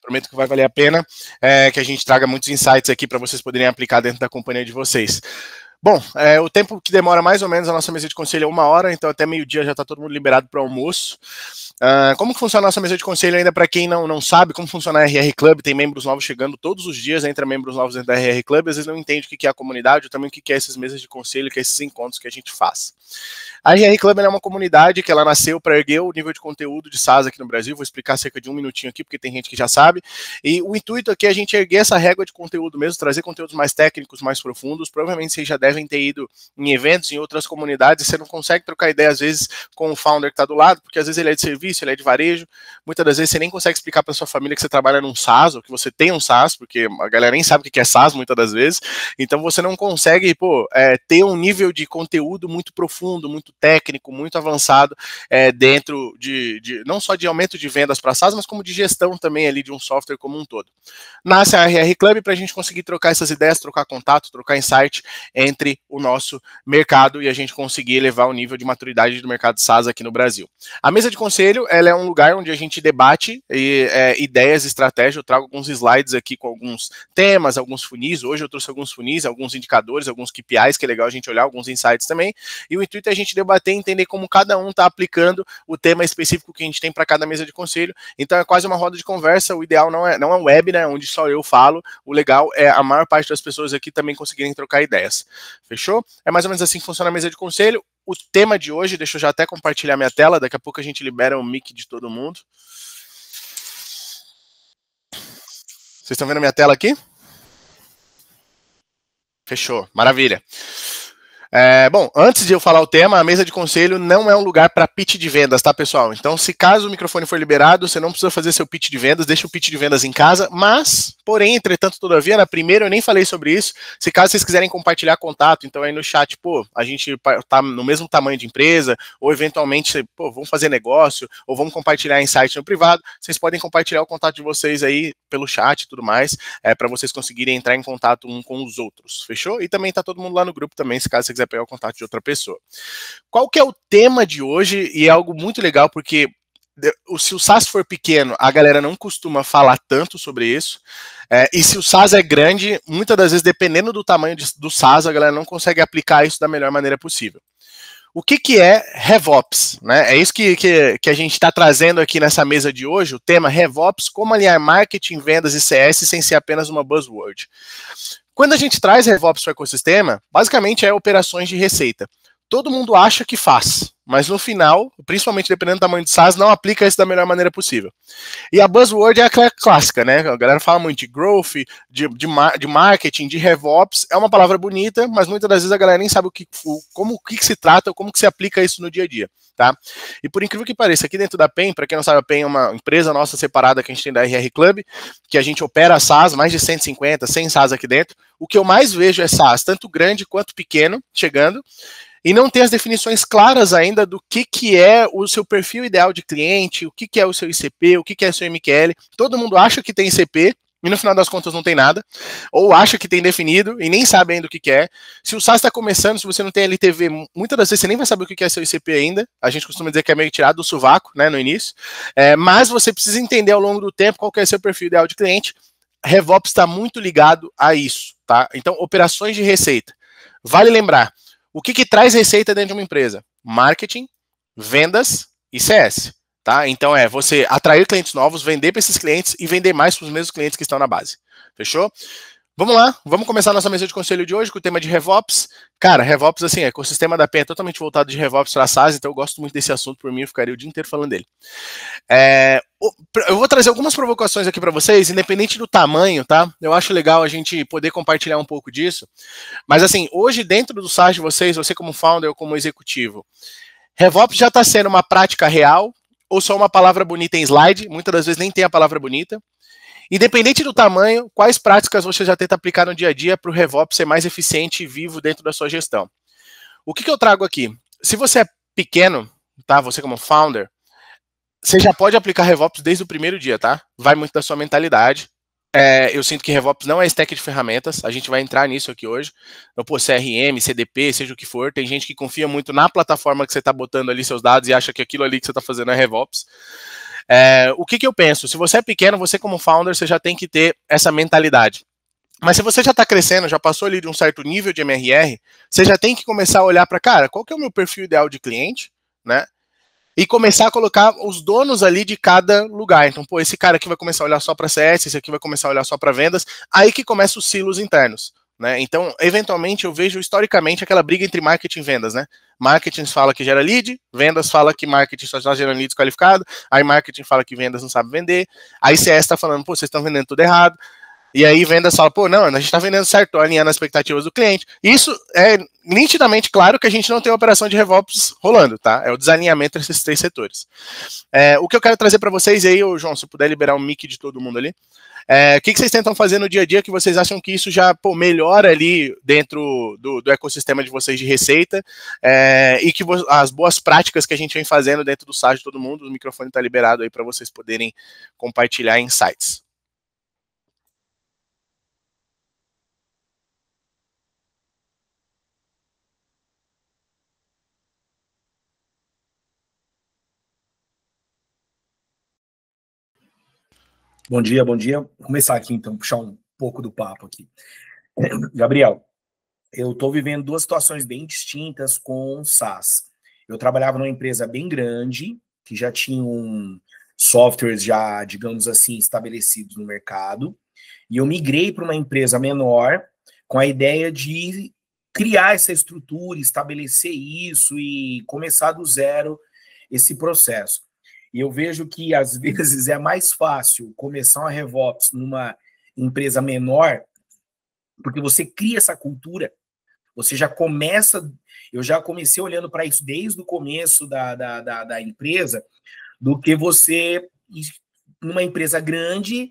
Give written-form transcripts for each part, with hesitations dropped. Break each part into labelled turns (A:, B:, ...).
A: prometo que vai valer a pena, que a gente traga muitos insights aqui para vocês poderem aplicar dentro da companhia de vocês. Bom, o tempo que demora mais ou menos a nossa mesa de conselho é 1 hora, então até meio-dia já está todo mundo liberado para o almoço. Como que funciona a nossa mesa de conselho ainda para quem não sabe como funciona a RR Club, tem membros novos chegando todos os dias, entra membros novos dentro da RR Club, às vezes não entende o que é a comunidade, ou também o que é essas mesas de conselho, que é esses encontros que a gente faz. A RR Club é uma comunidade que ela nasceu para erguer o nível de conteúdo de SaaS aqui no Brasil, vou explicar cerca de 1 minutinho aqui, porque tem gente que já sabe, e o intuito aqui é a gente erguer essa régua de conteúdo mesmo, trazer conteúdos mais técnicos, mais profundos. Provavelmente vocês já devem ter ido em eventos, em outras comunidades, e você não consegue trocar ideia às vezes com o founder que está do lado, porque às vezes ele é de serviço, ele é de varejo, muitas das vezes você nem consegue explicar para sua família que você trabalha num SaaS, ou que você tem um SaaS, porque a galera nem sabe o que é SaaS muitas das vezes, então você não consegue, ter um nível de conteúdo muito profundo, muito técnico, muito avançado, dentro de não só de aumento de vendas para SaaS, mas como de gestão também ali de um software como um todo. Nasce a RR Club para a gente conseguir trocar essas ideias, trocar contato, trocar insight entre o nosso mercado e a gente conseguir elevar o nível de maturidade do mercado SaaS aqui no Brasil. A mesa de conselho, ela é um lugar onde a gente debate ideias, estratégias. Eu trago alguns slides aqui com alguns temas, alguns funis. Hoje eu trouxe alguns funis, alguns indicadores, alguns KPIs, que é legal a gente olhar, alguns insights também. E o intuito é a gente debater e entender como cada um está aplicando o tema específico que a gente tem para cada mesa de conselho. Então é quase uma roda de conversa. O ideal não é um webinar, onde só eu falo. O legal é a maior parte das pessoas aqui também conseguirem trocar ideias. Fechou? É mais ou menos assim que funciona a mesa de conselho. O tema de hoje, deixa eu já até compartilhar minha tela, daqui a pouco a gente libera o mic de todo mundo. Vocês estão vendo a minha tela aqui? Fechou, maravilha. Bom, antes de eu falar o tema, a mesa de conselho não é um lugar para pitch de vendas, tá, pessoal? Então, se caso o microfone for liberado, você não precisa fazer seu pitch de vendas, deixa o pitch de vendas em casa, mas, porém, entretanto, todavia, na primeira eu nem falei sobre isso, se caso vocês quiserem compartilhar contato, então aí no chat, a gente tá no mesmo tamanho de empresa, ou eventualmente, vamos fazer negócio, ou vamos compartilhar insight no privado, vocês podem compartilhar o contato de vocês aí pelo chat e tudo mais, para vocês conseguirem entrar em contato um com os outros, fechou? E também tá todo mundo lá no grupo também, se caso você quiser pegar o contato de outra pessoa. Qual que é o tema de hoje? E é algo muito legal, porque se o SaaS for pequeno, a galera não costuma falar tanto sobre isso, e se o SaaS é grande, muitas das vezes, dependendo do tamanho do SaaS, a galera não consegue aplicar isso da melhor maneira possível. O que é RevOps? Né? É isso que a gente está trazendo aqui nessa mesa de hoje, o tema RevOps, como alinhar marketing, vendas e CS sem ser apenas uma buzzword. Quando a gente traz RevOps para o ecossistema, basicamente é operações de receita. Todo mundo acha que faz, mas no final, principalmente dependendo do tamanho do SaaS, não aplica isso da melhor maneira possível. E a buzzword é a clássica, né? A galera fala muito de growth, de marketing, de RevOps. É uma palavra bonita, mas muitas das vezes a galera nem sabe o que se trata ou como que se aplica isso no dia a dia. Tá? E por incrível que pareça, aqui dentro da PEN, para quem não sabe, a PEN é uma empresa nossa separada que a gente tem da RR Club, que a gente opera SaaS, mais de 150, 100 SaaS aqui dentro. O que eu mais vejo é SaaS, tanto grande quanto pequeno, chegando, e não tem as definições claras ainda do que é o seu perfil ideal de cliente, o que é o seu ICP, o que é o seu MQL. Todo mundo acha que tem ICP, e no final das contas não tem nada, ou acha que tem definido e nem sabe ainda o que é. Se o SaaS está começando, se você não tem LTV, muitas das vezes você nem vai saber o que é seu ICP ainda. A gente costuma dizer que é meio tirado do sovaco, né, no início. Mas você precisa entender ao longo do tempo qual que é seu perfil ideal de cliente. RevOps está muito ligado a isso, tá? Então, operações de receita. Vale lembrar, o que traz receita dentro de uma empresa? Marketing, vendas e CS. Tá? Então você atrair clientes novos, vender para esses clientes e vender mais para os mesmos clientes que estão na base. Fechou? Vamos lá, vamos começar a nossa mesa de conselho de hoje com o tema de RevOps. Cara, RevOps, assim, o ecossistema da PEN é totalmente voltado de RevOps para SaaS, então eu gosto muito desse assunto, por mim eu ficaria o dia inteiro falando dele. Eu vou trazer algumas provocações aqui para vocês, independente do tamanho, tá? Eu acho legal a gente poder compartilhar um pouco disso. Mas assim, hoje dentro do SaaS de vocês, você como founder ou como executivo, RevOps já está sendo uma prática real ou só uma palavra bonita em slide? Muitas das vezes nem tem a palavra bonita. Independente do tamanho, quais práticas você já tenta aplicar no dia a dia para o RevOps ser mais eficiente e vivo dentro da sua gestão? O que eu trago aqui? Se você é pequeno, tá? Você como founder, você já pode aplicar RevOps desde o primeiro dia, tá? Vai muito da sua mentalidade. Eu sinto que RevOps não é stack de ferramentas, a gente vai entrar nisso aqui hoje. Então, CRM, CDP, seja o que for, tem gente que confia muito na plataforma que você está botando ali seus dados e acha que aquilo ali que você está fazendo é RevOps. O que eu penso? Se você é pequeno, você como founder, você já tem que ter essa mentalidade. Mas se você já está crescendo, já passou ali de um certo nível de MRR, você já tem que começar a olhar para, cara, qual que é o meu perfil ideal de cliente, né? E começar a colocar os donos ali de cada lugar. Então, pô, esse cara aqui vai começar a olhar só para CS, esse aqui vai começar a olhar só para vendas, aí que começa os silos internos, né? Então, eventualmente, eu vejo historicamente aquela briga entre marketing e vendas, né? Marketing fala que gera lead, vendas fala que marketing só está gerando lead desqualificado, aí marketing fala que vendas não sabe vender, aí CS está falando, pô, vocês estão vendendo tudo errado, e aí vendas fala, pô, não, a gente está vendendo certo, alinhando as expectativas do cliente. Isso é nitidamente claro que a gente não tem uma operação de RevOps rolando, tá? É o desalinhamento entre esses três setores. O que eu quero trazer para vocês aí, João, se puder liberar o mic de todo mundo ali, o que vocês tentam fazer no dia a dia que vocês acham que isso já melhora ali dentro do ecossistema de vocês de receita e que as boas práticas que a gente vem fazendo dentro do site de todo mundo, o microfone está liberado aí para vocês poderem compartilhar insights.
B: Bom dia, bom dia. Vou começar aqui, então, puxar um pouco do papo aqui. Gabriel, eu estou vivendo duas situações bem distintas com SaaS. Eu trabalhava numa empresa bem grande, que já tinha softwares já, digamos assim, estabelecidos no mercado, e eu migrei para uma empresa menor com a ideia de criar essa estrutura, estabelecer isso e começar do zero esse processo. E eu vejo que, às vezes, é mais fácil começar uma RevOps numa empresa menor, porque você cria essa cultura, você já começa... Eu já comecei olhando para isso desde o começo da empresa, do que você, numa empresa grande,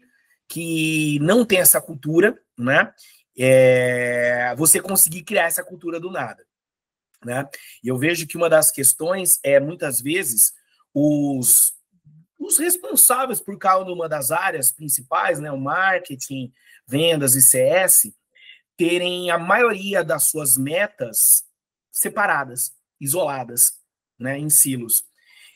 B: que não tem essa cultura, né? Você conseguir criar essa cultura do nada, né? E eu vejo que uma das questões é, muitas vezes, os responsáveis por cada uma das áreas principais, né, o marketing, vendas e CS, terem a maioria das suas metas separadas, isoladas, né, em silos.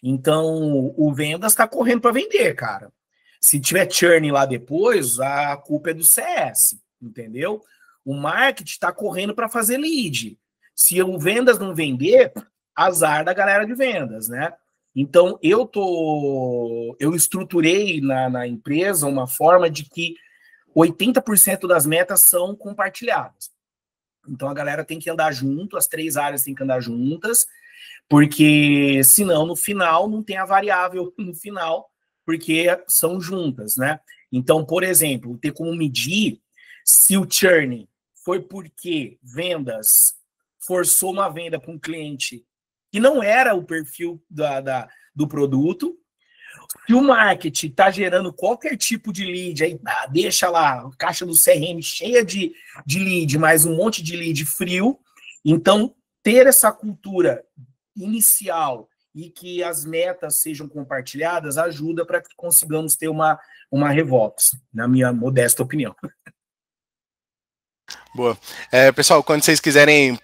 B: Então, o vendas está correndo para vender, cara. Se tiver churn lá depois, a culpa é do CS, entendeu? O marketing está correndo para fazer lead. Se o vendas não vender, azar da galera de vendas, né? Então, eu estruturei na empresa uma forma de que 80% das metas são compartilhadas. Então, a galera tem que andar junto, as três áreas têm que andar juntas, porque senão, no final, não tem a variável no final, porque são juntas, né? Então, por exemplo, ter como medir se o churn foi porque vendas forçou uma venda para um cliente que não era o perfil do produto. Se o marketing está gerando qualquer tipo de lead, aí deixa lá a caixa do CRM cheia de lead, mais um monte de lead frio. Então, ter essa cultura inicial e que as metas sejam compartilhadas ajuda para que consigamos ter uma RevOps, na minha modesta opinião.
A: Boa. Pessoal, quando vocês quiserem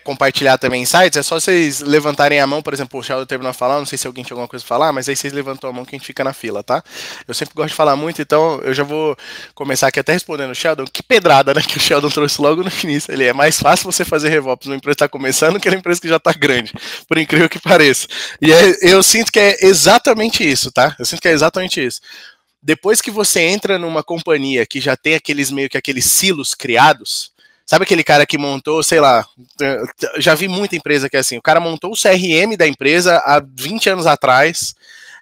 A: compartilhar também insights, é só vocês levantarem a mão, por exemplo, o Sheldon terminou de falar, não sei se alguém tinha alguma coisa pra falar, mas aí vocês levantam a mão que a gente fica na fila, tá? Eu sempre gosto de falar muito, então eu já vou começar aqui até respondendo o Sheldon. Que pedrada, né, que o Sheldon trouxe logo no início. Ele é mais fácil você fazer RevOps numa empresa que está começando que numa empresa que já está grande, por incrível que pareça. E eu sinto que é exatamente isso, tá? Eu sinto que é exatamente isso. Depois que você entra numa companhia que já tem meio que aqueles silos criados, sabe aquele cara que montou, sei lá, já vi muita empresa que é assim, o cara montou o CRM da empresa há 20 anos atrás,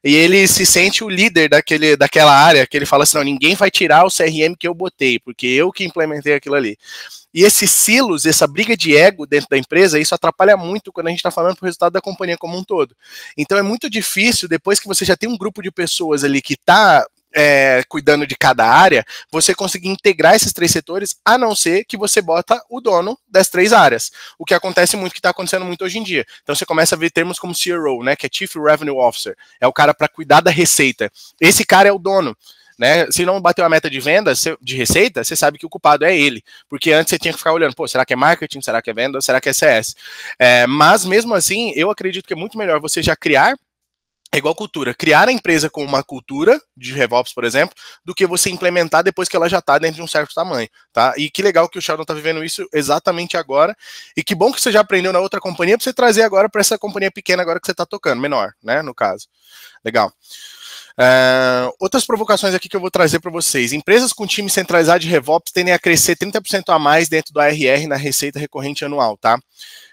A: e ele se sente o líder daquela área, que ele fala assim, não, ninguém vai tirar o CRM que eu botei, porque eu que implementei aquilo ali. E esses silos, essa briga de ego dentro da empresa, isso atrapalha muito quando a gente está falando pro resultado da companhia como um todo. Então é muito difícil, depois que você já tem um grupo de pessoas ali que está cuidando de cada área, você conseguir integrar esses três setores, a não ser que você bota o dono das três áreas. O que acontece muito, que está acontecendo muito hoje em dia. Então você começa a ver termos como CRO, né, que é Chief Revenue Officer, é o cara para cuidar da receita. Esse cara é o dono. Né? Se não bateu a meta de venda, de receita, você sabe que o culpado é ele. Porque antes você tinha que ficar olhando, pô, será que é marketing? Será que é venda? Será que é CS? Mas mesmo assim, eu acredito que é muito melhor você já criar É igual cultura. Criar a empresa com uma cultura de RevOps, por exemplo, do que você implementar depois que ela já está dentro de um certo tamanho, tá? E que legal que o Sheldon está vivendo isso exatamente agora. E que bom que você já aprendeu na outra companhia para você trazer agora para essa companhia pequena agora que você está tocando, menor, né? No caso. Legal. Outras provocações aqui que eu vou trazer para vocês. Empresas com time centralizado de RevOps tendem a crescer 30% a mais dentro do ARR na receita recorrente anual, tá?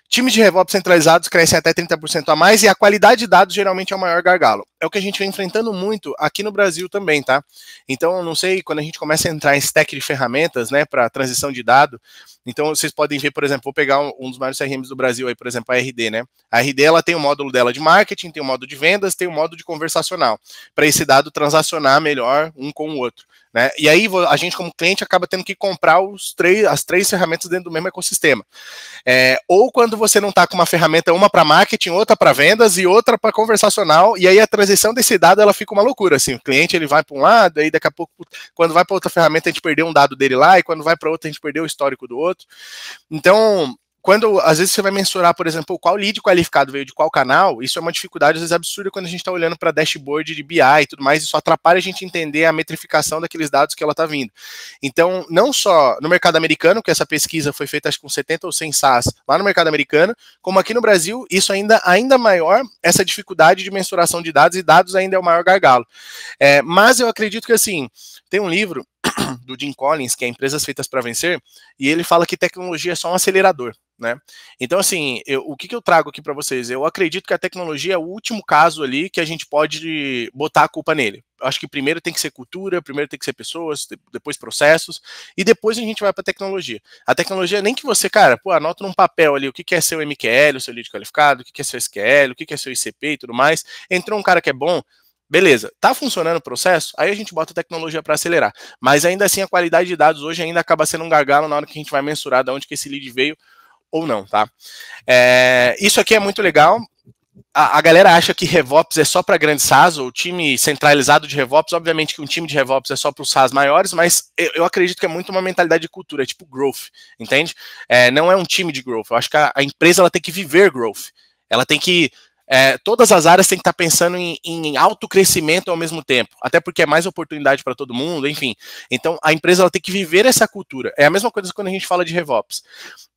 A: Times de RevOps centralizados crescem até 30% a mais e a qualidade de dados geralmente é o maior gargalo. É o que a gente vem enfrentando muito aqui no Brasil também, tá? Então, eu não sei, quando a gente começa a entrar em stack de ferramentas, né, para transição de dado, então vocês podem ver, por exemplo, vou pegar um dos maiores CRMs do Brasil aí, por exemplo, a RD, né? A RD, ela tem o módulo dela de marketing, tem o módulo de vendas, tem o módulo de conversacional, para esse dado transacionar melhor um com o outro. Né? E aí a gente, como cliente, acaba tendo que comprar as três ferramentas dentro do mesmo ecossistema. Ou quando você não está com uma ferramenta, uma para marketing, outra para vendas e outra para conversacional, e aí a transição desse dado ela fica uma loucura. Assim, o cliente ele vai para um lado, aí daqui a pouco, quando vai para outra ferramenta, a gente perdeu um dado dele lá, e quando vai para outra, a gente perdeu o histórico do outro. Então, quando às vezes você vai mensurar, por exemplo, qual lead qualificado veio de qual canal, isso é uma dificuldade às vezes absurda quando a gente está olhando para dashboard de BI e tudo mais, isso atrapalha a gente entender a metrificação daqueles dados que ela está vindo. Então, não só no mercado americano, que essa pesquisa foi feita acho que com 70 ou 100 SaaS lá no mercado americano, como aqui no Brasil, isso ainda maior, essa dificuldade de mensuração de dados, e dados ainda é o maior gargalo. Mas eu acredito que assim, tem um livro do Jim Collins, que é Empresas Feitas para Vencer, e ele fala que tecnologia é só um acelerador. Né? Então, assim, o que eu trago aqui para vocês? Eu acredito que a tecnologia é o último caso ali que a gente pode botar a culpa nele. Eu acho que primeiro tem que ser cultura, primeiro tem que ser pessoas, depois processos, e depois a gente vai para a tecnologia. A tecnologia, nem que você, cara, anota num papel ali o que é seu MQL, o seu lead qualificado, o que é seu SQL, o que é seu ICP e tudo mais. Entrou um cara que é bom, beleza, tá funcionando o processo, aí a gente bota a tecnologia para acelerar. Mas ainda assim, a qualidade de dados hoje ainda acaba sendo um gargalo na hora que a gente vai mensurar de onde que esse lead veio ou não, tá? Isso aqui é muito legal. A galera acha que RevOps é só para grandes SaaS, ou time centralizado de RevOps. Obviamente que um time de RevOps é só para os SaaS maiores, mas eu acredito que é muito uma mentalidade de cultura, é tipo growth, entende? Não é um time de growth. Eu acho que a empresa ela tem que viver growth. Ela tem que todas as áreas têm que estar pensando em alto crescimento ao mesmo tempo, até porque é mais oportunidade para todo mundo, enfim. Então, a empresa ela tem que viver essa cultura. É a mesma coisa quando a gente fala de RevOps.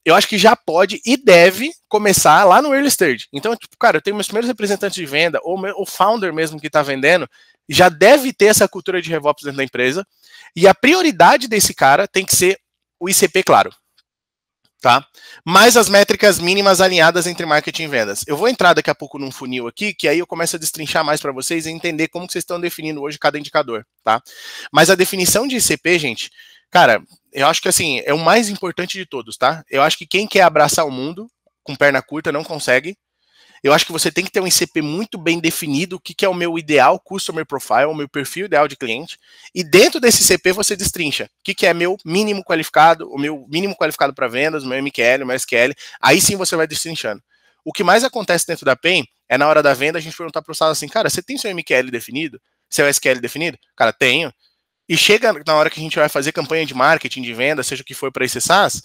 A: Eu acho que já pode e deve começar lá no early stage. Então, tipo, cara, eu tenho meus primeiros representantes de venda, ou o founder mesmo que está vendendo, já deve ter essa cultura de RevOps dentro da empresa, e a prioridade desse cara tem que ser o ICP claro. Tá? Mais as métricas mínimas alinhadas entre marketing e vendas. Eu vou entrar daqui a pouco num funil aqui, que aí eu começo a destrinchar mais para vocês e entender como que vocês estão definindo hoje cada indicador, tá? Mas a definição de ICP, gente, cara, eu acho que assim, é o mais importante de todos, tá? Eu acho que quem quer abraçar o mundo com perna curta não consegue. Eu acho que você tem que ter um ICP muito bem definido, o que é o meu ideal customer profile, o meu perfil ideal de cliente, e dentro desse ICP você destrincha o que é meu mínimo qualificado, o meu mínimo qualificado para vendas, o meu MQL, o meu SQL, aí sim você vai destrinchando. O que mais acontece dentro da PEN é na hora da venda a gente perguntar para o SaaS assim, cara, você tem seu MQL definido? Seu SQL definido? Cara, tenho. E chega na hora que a gente vai fazer campanha de marketing, de venda, seja o que for para esse SaaS,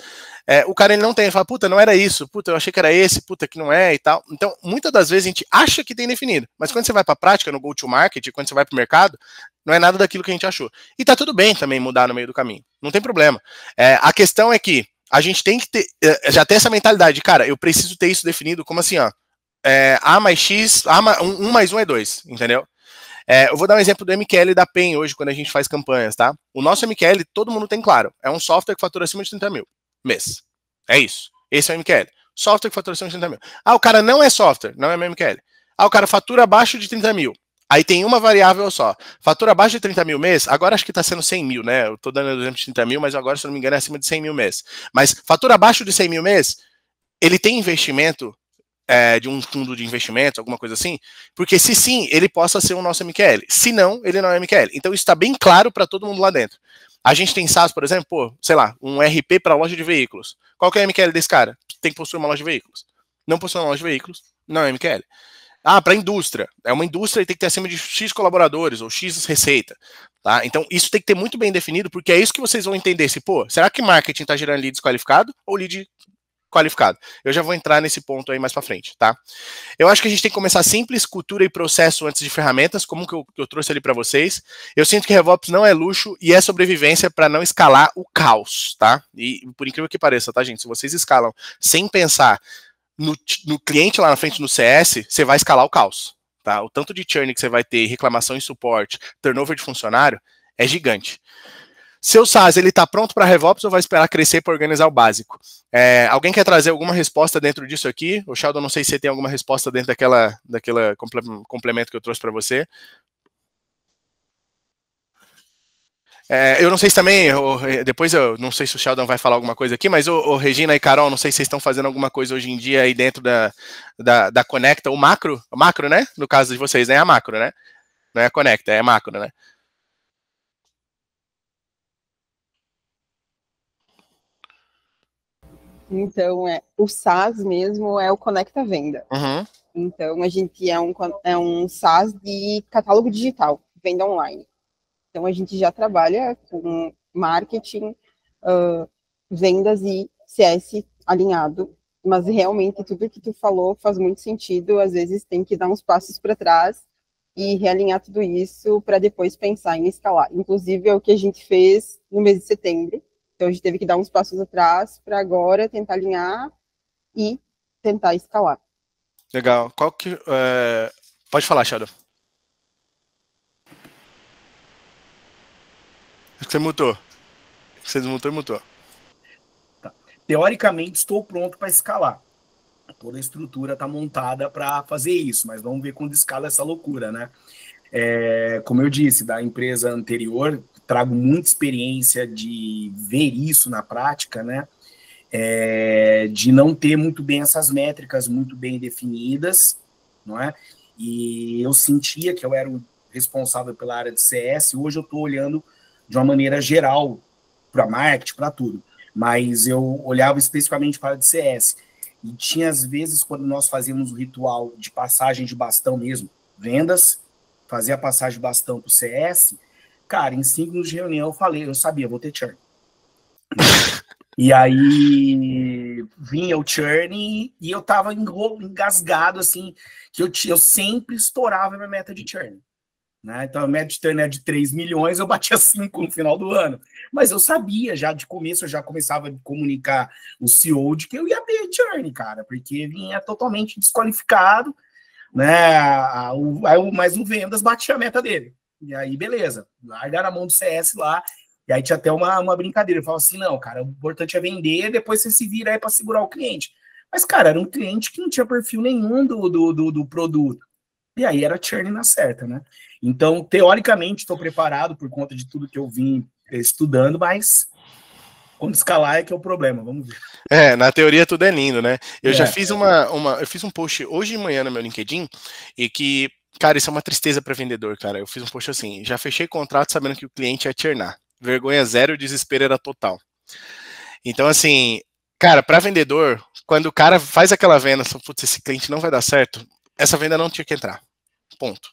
A: o cara ele não tem, ele fala, puta, não era isso, puta, eu achei que era esse, puta, que não é e tal. Então, muitas das vezes a gente acha que tem definido, mas quando você vai para a prática, no go-to-market, quando você vai para o mercado, não é nada daquilo que a gente achou. E tá tudo bem também mudar no meio do caminho, não tem problema. A questão é que a gente tem que ter, já ter essa mentalidade, cara, eu preciso ter isso definido, como assim, ó, A mais X, 1 mais 1 é 2, entendeu? Eu vou dar um exemplo do MQL da PEN hoje, quando a gente faz campanhas, tá? O nosso MQL, todo mundo tem claro, é um software que fatura acima de 30 mil mês. É isso. Esse é o MQL. Software que fatura acima de 30 mil. O cara não é software, não é meu MQL. O cara fatura abaixo de 30 mil. Aí tem uma variável só. Fatura abaixo de 30 mil mês, agora acho que está sendo 100 mil, né? Eu tô dando exemplo de 30 mil, mas agora, se não me engano, é acima de 100 mil mês. Mas fatura abaixo de 100 mil mês, ele tem investimento de um fundo de investimento, alguma coisa assim, porque se sim, ele possa ser o nosso MQL. Se não, ele não é MQL. Então isso está bem claro para todo mundo lá dentro. A gente tem SaaS, por exemplo, sei lá, um RP para loja de veículos. Qual que é o MQL desse cara? Tem que possuir uma loja de veículos. Não possui uma loja de veículos, não é MQL. Para indústria. É uma indústria e tem que ter acima de X colaboradores ou X receita. Tá? Então, isso tem que ter muito bem definido, porque é isso que vocês vão entender. Será que marketing está gerando lead desqualificado ou lead qualificado. Eu já vou entrar nesse ponto aí mais para frente, tá? Eu acho que a gente tem que começar simples, cultura e processo antes de ferramentas, como que eu trouxe ali para vocês. Eu sinto que RevOps não é luxo e é sobrevivência para não escalar o caos, tá? E por incrível que pareça, tá, gente? Se vocês escalam sem pensar no cliente lá na frente no CS, você vai escalar o caos, tá? O tanto de churn que você vai ter, reclamação e suporte, turnover de funcionário, é gigante. Seu SaaS, ele está pronto para RevOps ou vai esperar crescer para organizar o básico? Alguém quer trazer alguma resposta dentro disso aqui? O Sheldon, não sei se você tem alguma resposta dentro daquela complemento que eu trouxe para você. Eu não sei se também, depois eu não sei se o Sheldon vai falar alguma coisa aqui, mas o Regina e Carol, não sei se vocês estão fazendo alguma coisa hoje em dia aí dentro da Conecta, o macro, né? No caso de vocês, né? É a macro, né? Não é a Conecta, é a macro, né?
C: Então, o SaaS mesmo é o Conecta Venda.
A: Uhum.
C: Então, a gente é um SaaS de catálogo digital, venda online. Então, a gente já trabalha com marketing, vendas e CS alinhado, mas realmente tudo que tu falou faz muito sentido. Às vezes tem que dar uns passos para trás e realinhar tudo isso para depois pensar em escalar. Inclusive, é o que a gente fez no mês de setembro. Então, a gente teve que dar uns passos atrás para agora tentar alinhar e tentar escalar.
A: Legal. Pode falar, Sheldon. Você mutou. Você desmutou e mutou.
B: Tá. Teoricamente, estou pronto para escalar. Toda a estrutura está montada para fazer isso, mas vamos ver quando escala essa loucura, né? Como eu disse, da empresa anterior, trago muita experiência de ver isso na prática, né? De não ter muito bem essas métricas muito bem definidas, não é? E eu sentia que eu era o responsável pela área de CS, hoje eu estou olhando de uma maneira geral para marketing, para tudo, mas eu olhava especificamente para a área de CS, e tinha às vezes, quando nós fazíamos o ritual de passagem de bastão mesmo, vendas, fazia a passagem de bastão para o CS, cara, em 5 minutos de reunião eu sabia, vou ter churn. E aí vinha o churn e eu tava engasgado, assim, que eu sempre estourava a minha meta de churn. Né? Então a meta de churn era de 3 milhões, eu batia 5 no final do ano. Mas eu sabia, já de começo, eu já começava a comunicar o CEO de que eu ia ter churn, cara, porque vinha totalmente desqualificado, né? Mas o vendas batia a meta dele. E aí, beleza, largar a mão do CS lá. E aí tinha até uma brincadeira. Eu falava assim, não, cara, o importante é vender, depois você se vira aí para segurar o cliente. Mas, cara, era um cliente que não tinha perfil nenhum do produto. E aí era churn na certa, né? Então, teoricamente, estou preparado por conta de tudo que eu vim estudando, mas quando escalar é que é o problema, vamos ver.
A: Na teoria tudo é lindo, né? Eu já fiz eu fiz um post hoje de manhã no meu LinkedIn e que, cara, isso é uma tristeza para vendedor, cara. Eu fiz um post assim, já fechei contrato sabendo que o cliente ia churnar. Vergonha zero, o desespero era total. Então, assim, cara, para vendedor, quando o cara faz aquela venda, putz, esse cliente não vai dar certo, essa venda não tinha que entrar. Ponto.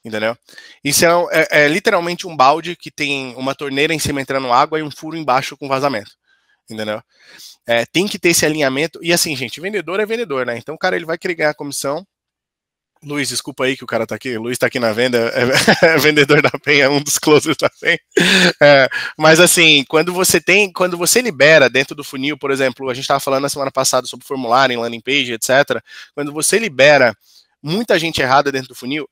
A: Entendeu? Isso é literalmente um balde que tem uma torneira em cima entrando água e um furo embaixo com vazamento. Entendeu? Tem que ter esse alinhamento. E assim, gente, vendedor é vendedor, né? Então o cara ele vai querer ganhar comissão. Luiz, desculpa aí que o cara tá aqui. Luiz tá aqui na venda, é vendedor da PEN, é um dos closers da PEN. Mas assim, quando você libera dentro do funil, por exemplo, a gente estava falando na semana passada sobre formulário, landing page, etc. Quando você libera muita gente errada dentro do funil,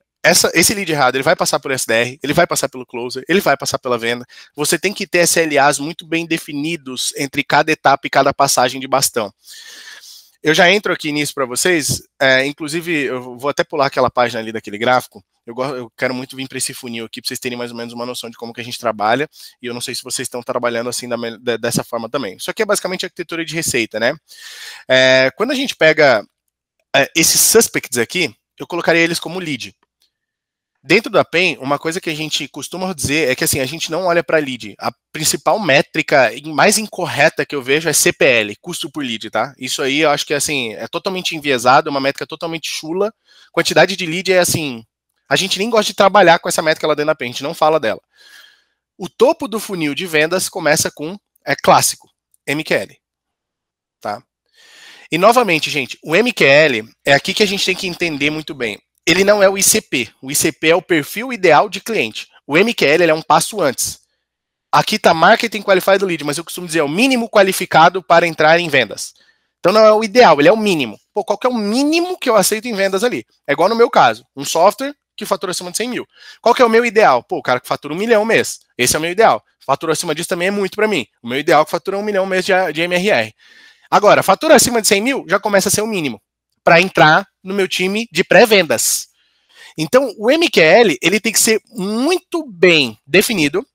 A: esse lead errado, ele vai passar por SDR, ele vai passar pelo closer, ele vai passar pela venda. Você tem que ter SLAs muito bem definidos entre cada etapa e cada passagem de bastão. Eu já entro aqui nisso para vocês, inclusive eu vou até pular aquela página ali daquele gráfico, eu quero muito vir para esse funil aqui para vocês terem mais ou menos uma noção de como que a gente trabalha, e eu não sei se vocês estão trabalhando assim dessa forma também. Isso aqui é basicamente arquitetura de receita, né? Quando a gente pega esses suspects aqui, eu colocaria eles como lead. Dentro da PEN, uma coisa que a gente costuma dizer é que assim, a gente não olha para lead. A principal métrica mais incorreta que eu vejo é CPL, custo por lead, tá? Isso aí eu acho que assim, é totalmente enviesado, uma métrica totalmente chula. Quantidade de lead é assim, a gente nem gosta de trabalhar com essa métrica lá dentro da PEN, a gente não fala dela. O topo do funil de vendas começa com, clássico, MQL, tá? E, novamente, gente, o MQL é aqui que a gente tem que entender muito bem. Ele não é o ICP. O ICP é o perfil ideal de cliente. O MQL ele é um passo antes. Aqui está Marketing Qualified Lead, mas eu costumo dizer, é o mínimo qualificado para entrar em vendas. Então não é o ideal, ele é o mínimo. Pô, qual que é o mínimo que eu aceito em vendas ali? É igual no meu caso, um software que fatura acima de 100 mil. Qual que é o meu ideal? Pô, o cara que fatura 1 milhão mês. Esse é o meu ideal. Fatura acima disso também é muito para mim. O meu ideal é que fatura 1 milhão mês de MRR. Agora, fatura acima de 100 mil já começa a ser o mínimo para entrar no meu time de pré-vendas. Então, o MQL ele tem que ser muito bem definido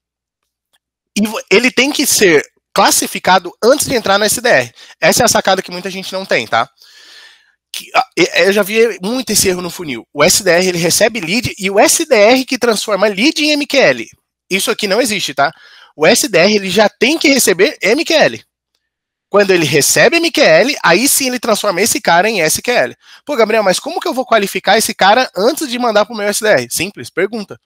A: e ele tem que ser classificado antes de entrar no SDR. Essa é a sacada que muita gente não tem, tá? Eu já vi muito esse erro no funil. O SDR ele recebe lead e o SDR que transforma lead em MQL. Isso aqui não existe, tá? O SDR ele já tem que receber MQL. Quando ele recebe MQL, aí sim ele transforma esse cara em SQL. Pô, Gabriel, mas como que eu vou qualificar esse cara antes de mandar para o meu SDR? Simples, pergunta.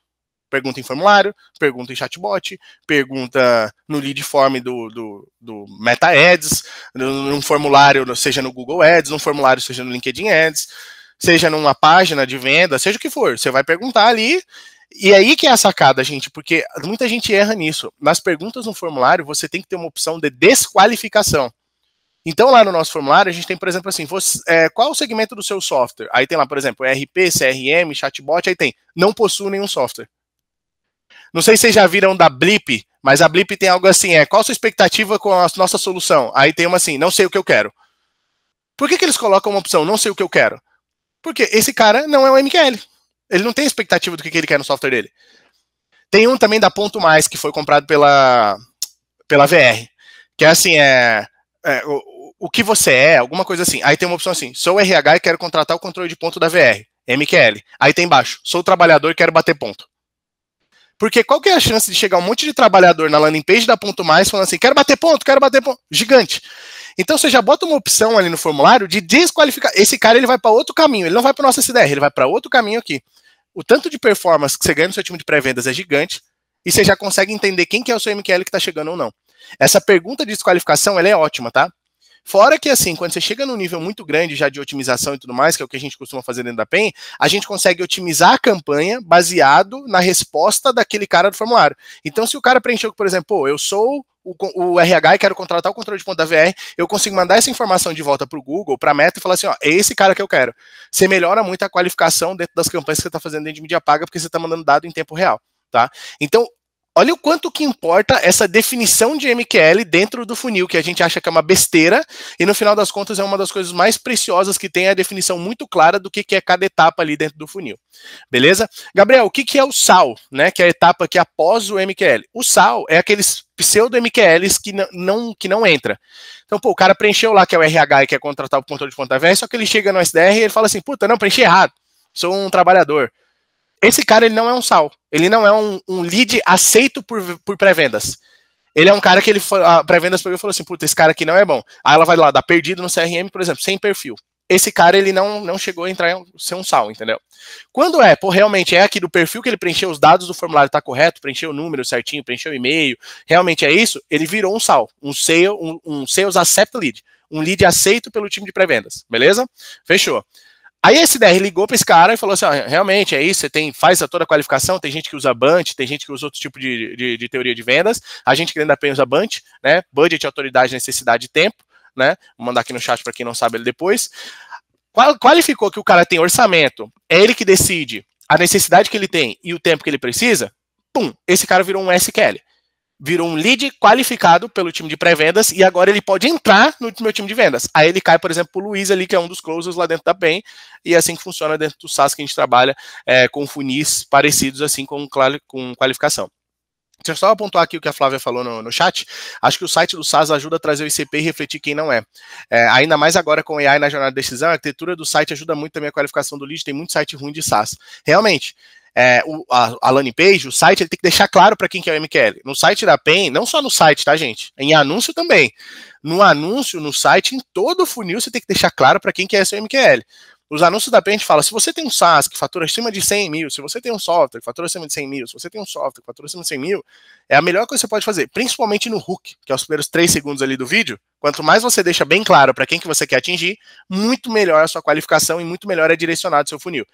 A: Pergunta em formulário, pergunta em chatbot, pergunta no lead form do Meta Ads, num formulário, seja no Google Ads, num formulário, seja no LinkedIn Ads, seja numa página de venda, seja o que for. Você vai perguntar ali. E aí que é a sacada, gente, porque muita gente erra nisso. Nas perguntas no formulário, você tem que ter uma opção de desqualificação. Então, lá no nosso formulário, a gente tem, por exemplo, assim, qual o segmento do seu software? Aí tem lá, por exemplo, ERP, CRM, chatbot, aí tem, não possui nenhum software. Não sei se vocês já viram da Blip, mas a Blip tem algo assim, qual a sua expectativa com a nossa solução? Aí tem uma assim, não sei o que eu quero. Por que eles colocam uma opção, não sei o que eu quero? Porque esse cara não é um MQL. Ele não tem expectativa do que ele quer no software dele. Tem um também da Ponto Mais, que foi comprado pela VR, que é assim, o que você é, alguma coisa assim. Aí tem uma opção assim, sou RH e quero contratar o controle de ponto da VR, MQL. Aí tem embaixo, sou trabalhador e quero bater ponto. Porque qual que é a chance de chegar um monte de trabalhador na landing page da Ponto Mais falando assim, quero bater ponto. Gigante. Então você já bota uma opção ali no formulário de desqualificar. Esse cara ele vai para outro caminho, ele não vai para o nosso SDR, ele vai para outro caminho aqui. O tanto de performance que você ganha no seu time de pré-vendas é gigante e você já consegue entender quem que é o seu MQL que está chegando ou não. Essa pergunta de desqualificação ela é ótima, tá? Fora que, assim, quando você chega num nível muito grande já de otimização e tudo mais, que é o que a gente costuma fazer dentro da PEN, a gente consegue otimizar a campanha baseado na resposta daquele cara do formulário. Então, se o cara preencheu, por exemplo, pô, eu sou o RH e quero contratar o controle de ponto da VR, eu consigo mandar essa informação de volta para o Google, para a Meta e falar assim, ó, é esse cara que eu quero. Você melhora muito a qualificação dentro das campanhas que você está fazendo dentro de mídia paga, porque você está mandando dado em tempo real, tá? Então, olha o quanto que importa essa definição de MQL dentro do funil, que a gente acha que é uma besteira, e no final das contas é uma das coisas mais preciosas que tem a definição muito clara do que é cada etapa ali dentro do funil. Beleza? Gabriel, o que é o SAL, né? Que é a etapa que após o MQL. O SAL é aqueles pseudo-MQLs que não entra. Então, pô, o cara preencheu lá que é o RH e quer contratar o controle de ponta VR, só que ele chega no SDR e ele fala assim, puta, não, preenchi errado, sou um trabalhador. Esse cara, ele não é um SAL. Ele não é um lead aceito por pré-vendas. Ele é um cara que a pré-vendas pegou e falou assim, puta, esse cara aqui não é bom. Aí ela vai lá, dar perdido no CRM, por exemplo, sem perfil. Esse cara, ele não chegou a entrar ser um SAL, entendeu? Quando realmente é aqui do perfil que ele preencheu, os dados do formulário tá correto, preencheu o número certinho, preencheu o e-mail, realmente é isso, ele virou um SAL, um Sales Accept Lead, um lead aceito pelo time de pré-vendas, beleza? Fechou. Aí a SDR ligou para esse cara e falou assim, realmente é isso, você faz toda a qualificação, tem gente que usa Bunt, tem gente que usa outro tipo de teoria de vendas, a gente que ainda usa Bunt, né, budget, autoridade, necessidade e tempo, né, vou mandar aqui no chat para quem não sabe ele depois. Qualificou que o cara tem orçamento, é ele que decide a necessidade que ele tem e o tempo que ele precisa, pum, esse cara virou um SQL. Virou um lead qualificado pelo time de pré-vendas e agora ele pode entrar no meu time de vendas. Aí ele cai, por exemplo, pro Luiz ali, que é um dos closers lá dentro da PEN, e é assim que funciona dentro do SaaS que a gente trabalha com funis parecidos assim com qualificação. Deixa eu só pontuar aqui o que a Flávia falou no chat. Acho que o site do SaaS ajuda a trazer o ICP e refletir quem não é. Ainda mais agora com AI na jornada de decisão, a arquitetura do site ajuda muito também a qualificação do lead, tem muito site ruim de SaaS. Realmente, a landing page, o site, ele tem que deixar claro para quem que é o MQL. No site da PEN, não só no site, tá, gente? Em anúncio também. No anúncio, no site, em todo o funil, você tem que deixar claro para quem que é seu MQL. Os anúncios da PEN, a gente fala, se você tem um SaaS que fatura acima de 100 mil, se você tem um software que fatura acima de 100 mil, se você tem um software que fatura acima de 100 mil, é a melhor coisa que você pode fazer, principalmente no hook, que é os primeiros 3 segundos ali do vídeo, Quanto mais você deixa bem claro para quem que você quer atingir, muito melhor a sua qualificação e muito melhor é direcionado o seu funil.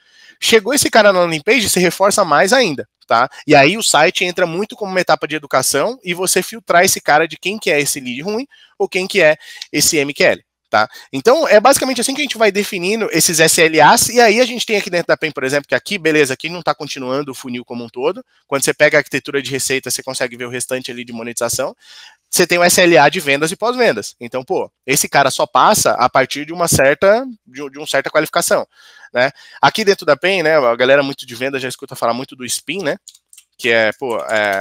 A: Chegou esse cara na landing page, você reforça mais ainda, tá? E aí o site entra muito como uma etapa de educação e você filtrar esse cara de quem que é esse lead ruim ou quem que é esse MQL. Tá? Então, é basicamente assim que a gente vai definindo esses SLAs, e aí a gente tem aqui dentro da PEN, por exemplo, que aqui, beleza, aqui não está continuando o funil como um todo. Quando você pega a arquitetura de receita, você consegue ver o restante ali de monetização. Você tem o SLA de vendas e pós-vendas. Então, pô, esse cara só passa a partir de uma certa qualificação, né? Aqui dentro da PEN, né, a galera muito de venda já escuta falar muito do SPIN, né? Que é,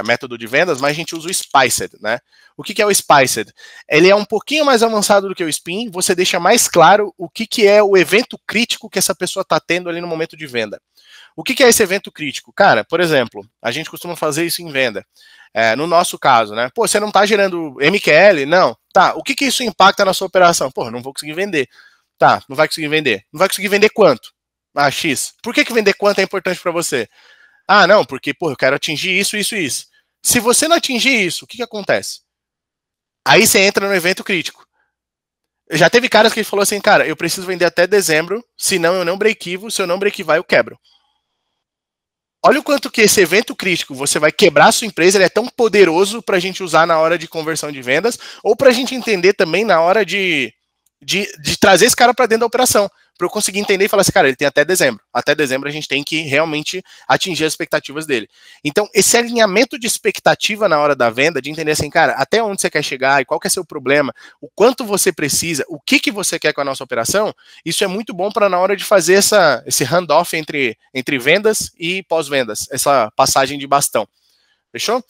A: método de vendas, mas a gente usa o Spiced, né? O que é o Spiced? Ele é um pouquinho mais avançado do que o SPIN, você deixa mais claro o que é o evento crítico que essa pessoa está tendo ali no momento de venda. O que é esse evento crítico? Cara, por exemplo, a gente costuma fazer isso em venda. No nosso caso, né? Pô, você não está gerando MQL? Não. Tá, o que isso impacta na sua operação? Pô, não vou conseguir vender. Tá, não vai conseguir vender. Não vai conseguir vender quanto? Ah, X. Por que vender quanto é importante para você? Ah, não, porque, pô, eu quero atingir isso, isso e isso. Se você não atingir isso, o que acontece? Aí você entra no evento crítico. Já teve caras que falou assim, cara, eu preciso vender até dezembro, senão eu não break-even, se eu não break-even, eu quebro. Olha o quanto que esse evento crítico, você vai quebrar a sua empresa, ele é tão poderoso para a gente usar na hora de conversão de vendas, ou para a gente entender também na hora de trazer esse cara para dentro da operação, para eu conseguir entender e falar assim, cara, ele tem até dezembro. Até dezembro a gente tem que realmente atingir as expectativas dele. Então, esse alinhamento de expectativa na hora da venda, de entender assim, cara, até onde você quer chegar e qual que é seu problema, o quanto você precisa, o que você quer com a nossa operação, isso é muito bom para na hora de fazer esse handoff entre vendas e pós-vendas, essa passagem de bastão. Fechou?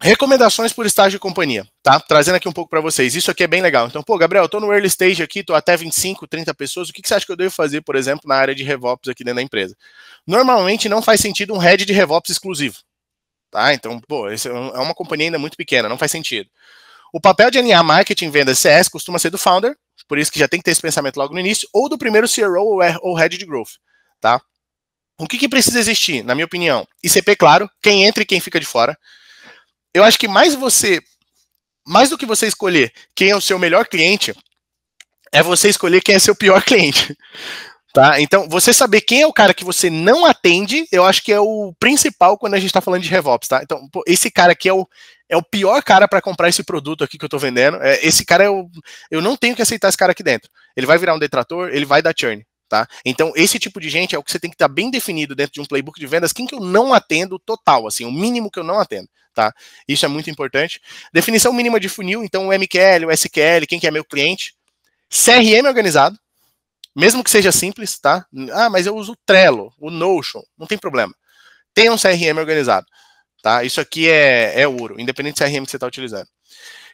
A: Recomendações por estágio de companhia, tá? Trazendo aqui um pouco para vocês. Isso aqui é bem legal. Então, pô, Gabriel, eu tô no early stage aqui, tô até 25, 30 pessoas. O que você acha que eu devo fazer, por exemplo, na área de RevOps aqui dentro da empresa? Normalmente não faz sentido um head de RevOps exclusivo, tá? Então, pô, é uma companhia ainda muito pequena, não faz sentido. O papel de alinhar marketing, vendas e CS costuma ser do founder, por isso que já tem que ter esse pensamento logo no início, ou do primeiro CRO ou head de growth, tá? O que precisa existir, na minha opinião? ICP claro, quem entra e quem fica de fora. Eu acho que mais do que você escolher quem é o seu melhor cliente, é você escolher quem é seu pior cliente. Tá? Então, você saber quem é o cara que você não atende, eu acho que é o principal quando a gente está falando de RevOps. Tá? Então, pô, esse cara aqui é o pior cara para comprar esse produto aqui que eu estou vendendo. Esse cara eu não tenho que aceitar esse cara aqui dentro. Ele vai virar um detrator, ele vai dar churn. Tá? Então, esse tipo de gente é o que você tem que estar bem definido dentro de um playbook de vendas, quem que eu não atendo total, assim, o mínimo que eu não atendo, tá? Isso é muito importante. Definição mínima de funil, então o MQL, o SQL, quem que é meu cliente. CRM organizado, mesmo que seja simples, tá? Ah, mas eu uso o Trello, o Notion, não tem problema. Tenha um CRM organizado, tá? Isso aqui é ouro, independente do CRM que você está utilizando.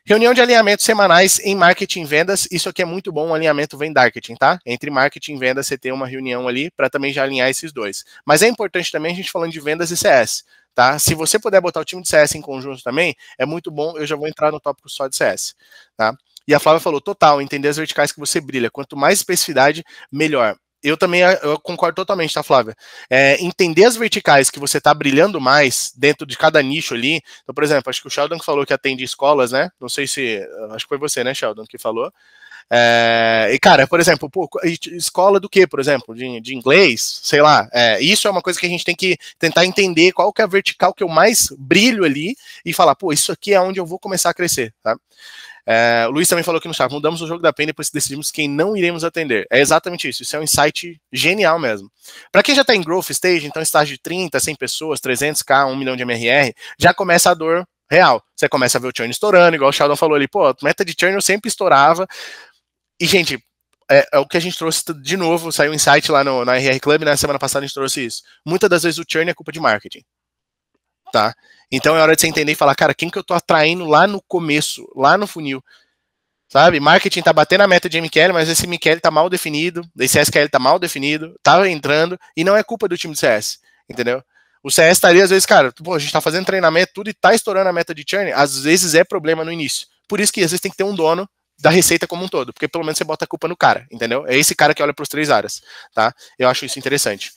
A: Reunião de alinhamentos semanais em marketing e vendas, isso aqui é muito bom, um alinhamento vem-marketing, tá? Entre marketing e vendas você tem uma reunião ali para também já alinhar esses dois. Mas é importante também a gente falando de vendas e CS, tá? Se você puder botar o time de CS em conjunto também, é muito bom, eu já vou entrar no tópico só de CS, tá? E a Flávia falou, total, entender as verticais que você brilha, quanto mais especificidade, melhor. Eu concordo totalmente, tá, Flávia? Entender as verticais que você está brilhando mais dentro de cada nicho ali. Então, por exemplo, acho que o Sheldon que falou que atende escolas, né? Não sei se. Acho que foi você, né, Sheldon, que falou. E, cara, por exemplo, pô, escola do quê, por exemplo? De inglês, sei lá. Isso é uma coisa que a gente tem que tentar entender qual que é a vertical que eu mais brilho ali e falar, pô, isso aqui é onde eu vou começar a crescer, tá? O Luiz também falou aqui no chat, mudamos o jogo da PEN depois que decidimos quem não iremos atender. É exatamente isso, isso é um insight genial mesmo. Para quem já está em growth stage, então estágio de 30, 100 pessoas, 300k, 1 milhão de MRR, já começa a dor real. Você começa a ver o churn estourando, igual o Sheldon falou ali, pô, meta de churn eu sempre estourava. E, gente, é o que a gente trouxe de novo, saiu um insight lá na RR Club, na semana passada a gente trouxe isso. Muitas das vezes o churn é culpa de marketing. Tá? Então é hora de você entender e falar, cara, quem que eu tô atraindo lá no começo, lá no funil, sabe? Marketing tá batendo a meta de MQL, mas esse MQL tá mal definido, esse SQL tá mal definido, tá entrando, e não é culpa do time de CS, entendeu? O CS tá ali, às vezes, cara, pô, a gente tá fazendo treinamento, tudo, e tá estourando a meta de churn, às vezes é problema no início. Por isso que às vezes tem que ter um dono da receita como um todo, porque pelo menos você bota a culpa no cara, entendeu? É esse cara que olha para os 3 áreas, tá? Eu acho isso interessante.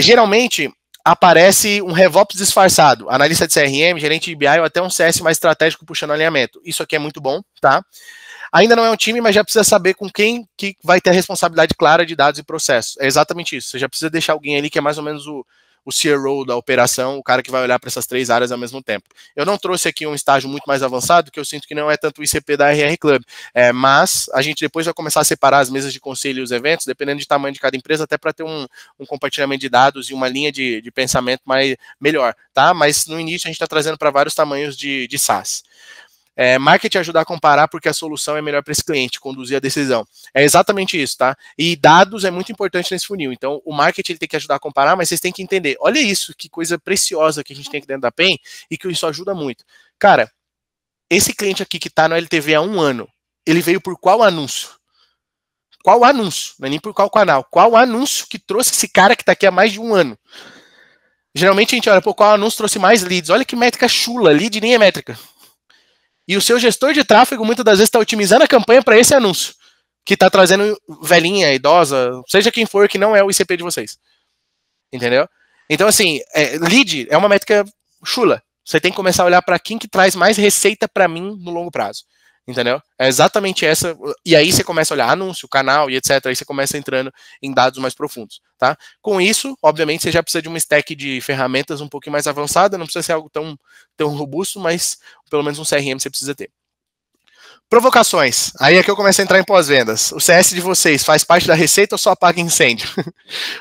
A: Geralmente, aparece um RevOps disfarçado, analista de CRM, gerente de BI ou até um CS mais estratégico puxando alinhamento. Isso aqui é muito bom, tá? Ainda não é um time, mas já precisa saber com quem que vai ter a responsabilidade clara de dados e processos. É exatamente isso. Você já precisa deixar alguém ali que é mais ou menos o CRO da operação, o cara que vai olhar para essas 3 áreas ao mesmo tempo. Eu não trouxe aqui um estágio muito mais avançado, que eu sinto que não é tanto o ICP da RR Club, mas a gente depois vai começar a separar as mesas de conselho e os eventos, dependendo do tamanho de cada empresa, até para ter um compartilhamento de dados e uma linha de pensamento melhor, tá? Mas no início a gente está trazendo para vários tamanhos de SaaS. Marketing ajudar a comparar porque a solução é melhor para esse cliente, conduzir a decisão. É exatamente isso, tá? E dados é muito importante nesse funil. Então, o marketing ele tem que ajudar a comparar, mas vocês têm que entender. Olha isso, que coisa preciosa que a gente tem aqui dentro da PEN e que isso ajuda muito. Cara, esse cliente aqui que está no LTV há 1 ano, ele veio por qual anúncio? Qual anúncio? Não é nem por qual canal. Qual anúncio que trouxe esse cara que está aqui há mais de 1 ano? Geralmente a gente olha, qual anúncio trouxe mais leads? Olha que métrica chula, lead nem é métrica. E o seu gestor de tráfego muitas das vezes está otimizando a campanha para esse anúncio, que está trazendo velhinha, idosa, seja quem for, que não é o ICP de vocês. Entendeu? Então, assim, lead é uma métrica chula. Você tem que começar a olhar para quem que traz mais receita para mim no longo prazo. Entendeu? É exatamente essa. E aí você começa a olhar anúncio, canal e etc. Aí você começa entrando em dados mais profundos. Tá? Com isso, obviamente, você já precisa de uma stack de ferramentas um pouquinho mais avançada. Não precisa ser algo tão robusto, mas pelo menos um CRM você precisa ter. Provocações. Aí é que eu começo a entrar em pós-vendas. O CS de vocês faz parte da receita ou só apaga incêndio?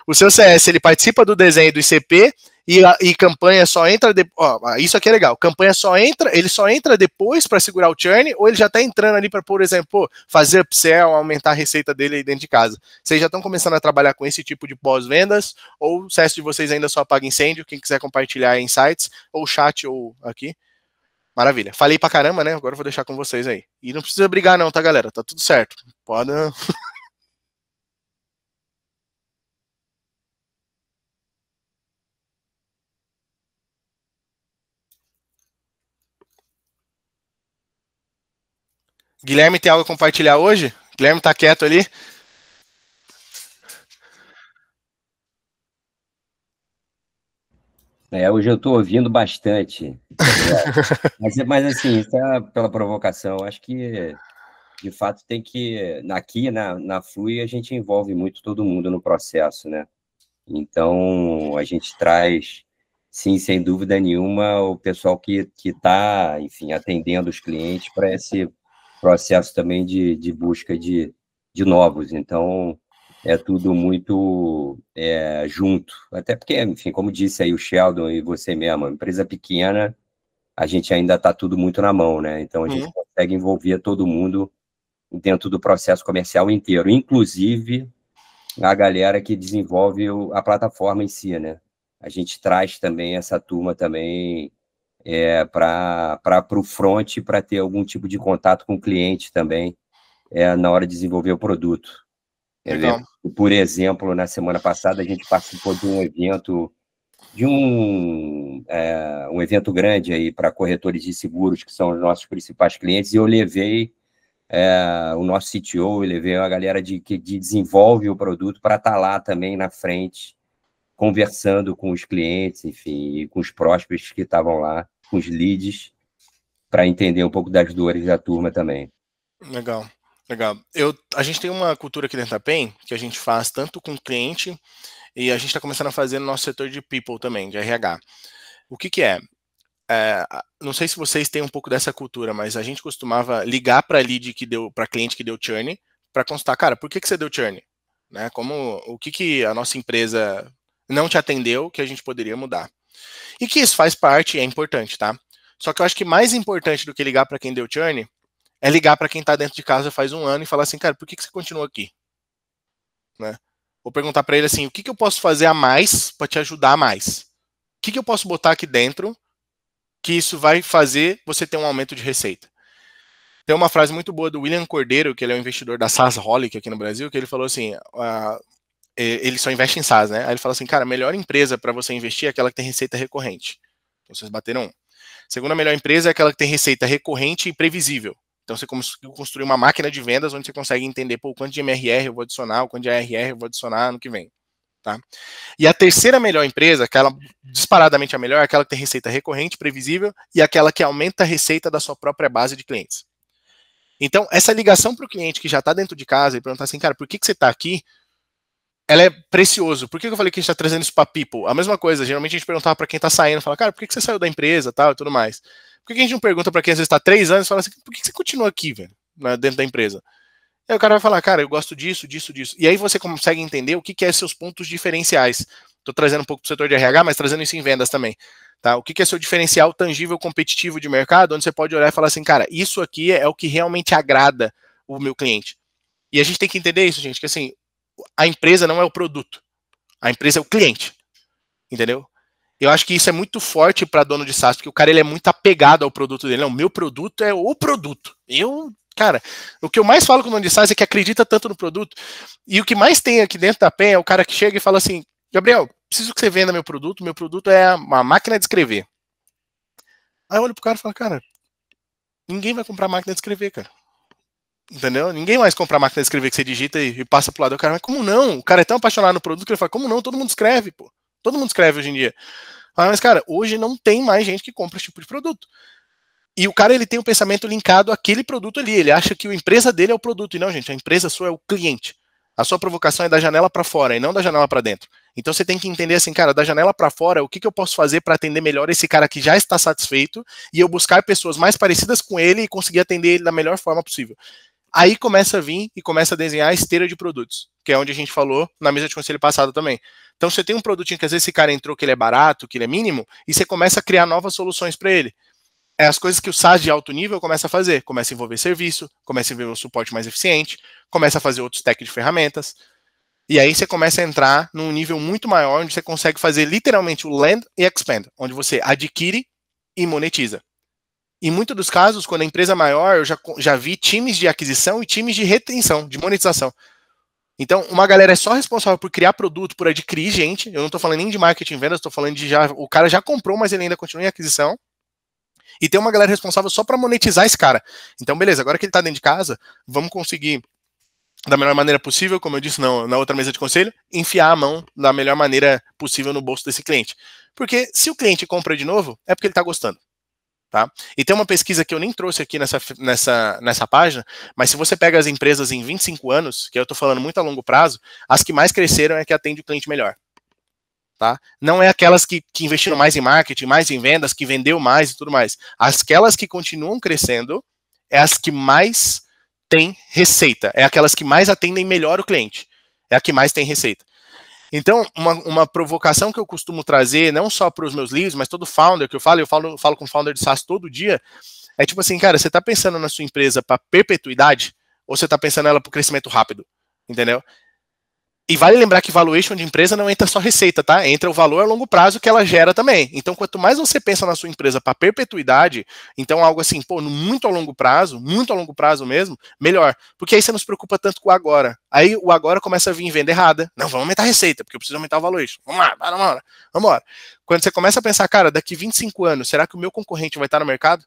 A: O seu CS, ele participa do desenho do ICP e campanha só entra isso aqui é legal. Campanha ele só entra depois para segurar o churn, ou ele já está entrando ali para, por exemplo, fazer upsell, aumentar a receita dele aí dentro de casa. Vocês já estão começando a trabalhar com esse tipo de pós-vendas, ou o CS de vocês ainda só apaga incêndio? Quem quiser compartilhar insights, ou chat, ou aqui. Maravilha. Falei pra caramba, né? Agora eu vou deixar com vocês aí. E não precisa brigar não, tá, galera? Tá tudo certo. Pode... Guilherme tem algo a compartilhar hoje? Guilherme tá quieto ali?
D: Hoje eu estou ouvindo bastante, mas assim, isso é pela provocação. Acho que, de fato, tem que... Aqui na Flui, a gente envolve muito todo mundo no processo, né? Então, a gente traz, sim, sem dúvida nenhuma, o pessoal que está, enfim, atendendo os clientes para esse processo também de busca de novos. Então, é tudo muito junto. Até porque, enfim, como disse aí o Sheldon e você mesmo, empresa pequena, a gente ainda está tudo muito na mão, né? Então, a gente consegue envolver todo mundo dentro do processo comercial inteiro, inclusive a galera que desenvolve a plataforma em si, né? A gente traz também essa turma também para o front, para ter algum tipo de contato com o cliente também na hora de desenvolver o produto.
A: Legal.
D: Por exemplo, na semana passada, a gente participou de um evento, um evento grande aí para corretores de seguros, que são os nossos principais clientes, e eu levei o nosso CTO, eu levei a galera que desenvolve o produto para estar lá também na frente, conversando com os clientes, enfim, e com os prospects que estavam lá, com os leads, para entender um pouco das dores da turma também.
A: Legal. Legal. A gente tem uma cultura aqui dentro da PEN que a gente faz tanto com o cliente e a gente está começando a fazer no nosso setor de people também, de RH. O que é? Não sei se vocês têm um pouco dessa cultura, mas a gente costumava ligar para lead para cliente que deu churn, para constar, cara, por que você deu churn? Né? O que a nossa empresa não te atendeu que a gente poderia mudar? E que isso faz parte, é importante, tá? Só que eu acho que mais importante do que ligar para quem deu churn é ligar para quem está dentro de casa faz 1 ano e falar assim, cara, por que você continua aqui? Né? Ou perguntar para ele assim, o que eu posso fazer a mais para te ajudar mais? O que eu posso botar aqui dentro que isso vai fazer você ter um aumento de receita? Tem uma frase muito boa do William Cordeiro, que ele é um investidor da SaaSholic aqui no Brasil, que ele falou assim, ele só investe em SaaS, né? Aí ele fala assim, cara, a melhor empresa para você investir é aquela que tem receita recorrente. Então vocês bateram 1. Segunda melhor empresa é aquela que tem receita recorrente e previsível. Então você conseguiu construir uma máquina de vendas onde você consegue entender, o quanto de MRR eu vou adicionar, o quanto de ARR eu vou adicionar no que vem. tá? E a terceira melhor empresa, aquela disparadamente a melhor, é aquela que tem receita recorrente, previsível, e aquela que aumenta a receita da sua própria base de clientes. Então, essa ligação para o cliente que já está dentro de casa e perguntar assim, cara, por que você está aqui? Ela é precioso. Por que eu falei que a gente está trazendo isso para people? A mesma coisa, geralmente a gente perguntava para quem está saindo, fala, cara, por que você saiu da empresa, tal, e tudo mais. Por que a gente não pergunta para quem às vezes está 3 anos e fala assim, por que você continua aqui, velho, dentro da empresa? Aí o cara vai falar, cara, eu gosto disso, disso, disso. E aí você consegue entender o que é seus pontos diferenciais. Estou trazendo um pouco para o setor de RH, mas trazendo isso em vendas também. Tá? O que é seu diferencial tangível, competitivo de mercado, onde você pode olhar e falar assim, cara, isso aqui é o que realmente agrada o meu cliente. E a gente tem que entender isso, gente, que assim, a empresa não é o produto. A empresa é o cliente. Entendeu? Eu acho que isso é muito forte para dono de SaaS, porque o cara ele é muito apegado ao produto dele. Não, meu produto é o produto. Cara, o que eu mais falo com o dono de SaaS é que acredita tanto no produto. E o que mais tem aqui dentro da PEN é o cara que chega e fala assim, Gabriel, preciso que você venda meu produto é uma máquina de escrever. Aí eu olho pro cara e falo, cara, ninguém vai comprar máquina de escrever, cara. Entendeu? Ninguém mais compra a máquina de escrever que você digita e passa pro lado do cara. Mas como não? O cara é tão apaixonado no produto que ele fala, como não? Todo mundo escreve, pô. Todo mundo escreve hoje em dia. Mas, cara, hoje não tem mais gente que compra esse tipo de produto. E o cara, ele tem um pensamento linkado àquele produto ali. Ele acha que a empresa dele é o produto. E não, gente, a empresa sua é o cliente. A sua provocação é da janela para fora e não da janela para dentro. Então você tem que entender assim, cara, da janela para fora, o que eu posso fazer para atender melhor esse cara que já está satisfeito e eu buscar pessoas mais parecidas com ele e conseguir atender ele da melhor forma possível. Aí começa a vir e começa a desenhar a esteira de produtos, que é onde a gente falou na mesa de conselho passado também. Então você tem um produtinho que às vezes esse cara entrou que ele é barato, que ele é mínimo, e você começa a criar novas soluções para ele. É as coisas que o SaaS de alto nível começa a fazer. Começa a envolver serviço, começa a envolver um suporte mais eficiente, começa a fazer outros stacks de ferramentas. E aí você começa a entrar num nível muito maior, onde você consegue fazer literalmente o land e expand, onde você adquire e monetiza. Em muitos dos casos, quando a empresa é maior, eu já vi times de aquisição e times de retenção, de monetização. Então, uma galera é só responsável por criar produto, por adquirir gente. Eu não estou falando nem de marketing e vendas, estou falando de o cara já comprou, mas ele ainda continua em aquisição. E tem uma galera responsável só para monetizar esse cara. Então, beleza, agora que ele está dentro de casa, vamos conseguir, da melhor maneira possível, como eu disse na outra mesa de conselho, enfiar a mão da melhor maneira possível no bolso desse cliente. Porque se o cliente compra de novo, é porque ele está gostando. Tá? E tem uma pesquisa que eu nem trouxe aqui nessa página, mas se você pega as empresas em 25 anos, que eu estou falando muito a longo prazo, as que mais cresceram é que atende o cliente melhor. Tá? Não é aquelas que investiram mais em marketing, mais em vendas, que vendeu mais e tudo mais. Aquelas que continuam crescendo é as que mais têm receita, é aquelas que mais atendem melhor o cliente, é a que mais tem receita. Então, uma provocação que eu costumo trazer, não só para os meus leads, mas todo founder que eu falo com founder de SaaS todo dia, é tipo assim, cara, você está pensando na sua empresa para perpetuidade ou você está pensando nela para o crescimento rápido? Entendeu? E vale lembrar que valuation de empresa não entra só receita, tá? Entra o valor a longo prazo que ela gera também. Então, quanto mais você pensa na sua empresa para perpetuidade, então algo assim, pô, muito a longo prazo mesmo, melhor. Porque aí você não se preocupa tanto com o agora. Aí o agora começa a vir venda errada. Não, vamos aumentar a receita, porque eu preciso aumentar o valuation. Vamos lá, vamos embora. Quando você começa a pensar, cara, daqui 25 anos, será que o meu concorrente vai estar no mercado?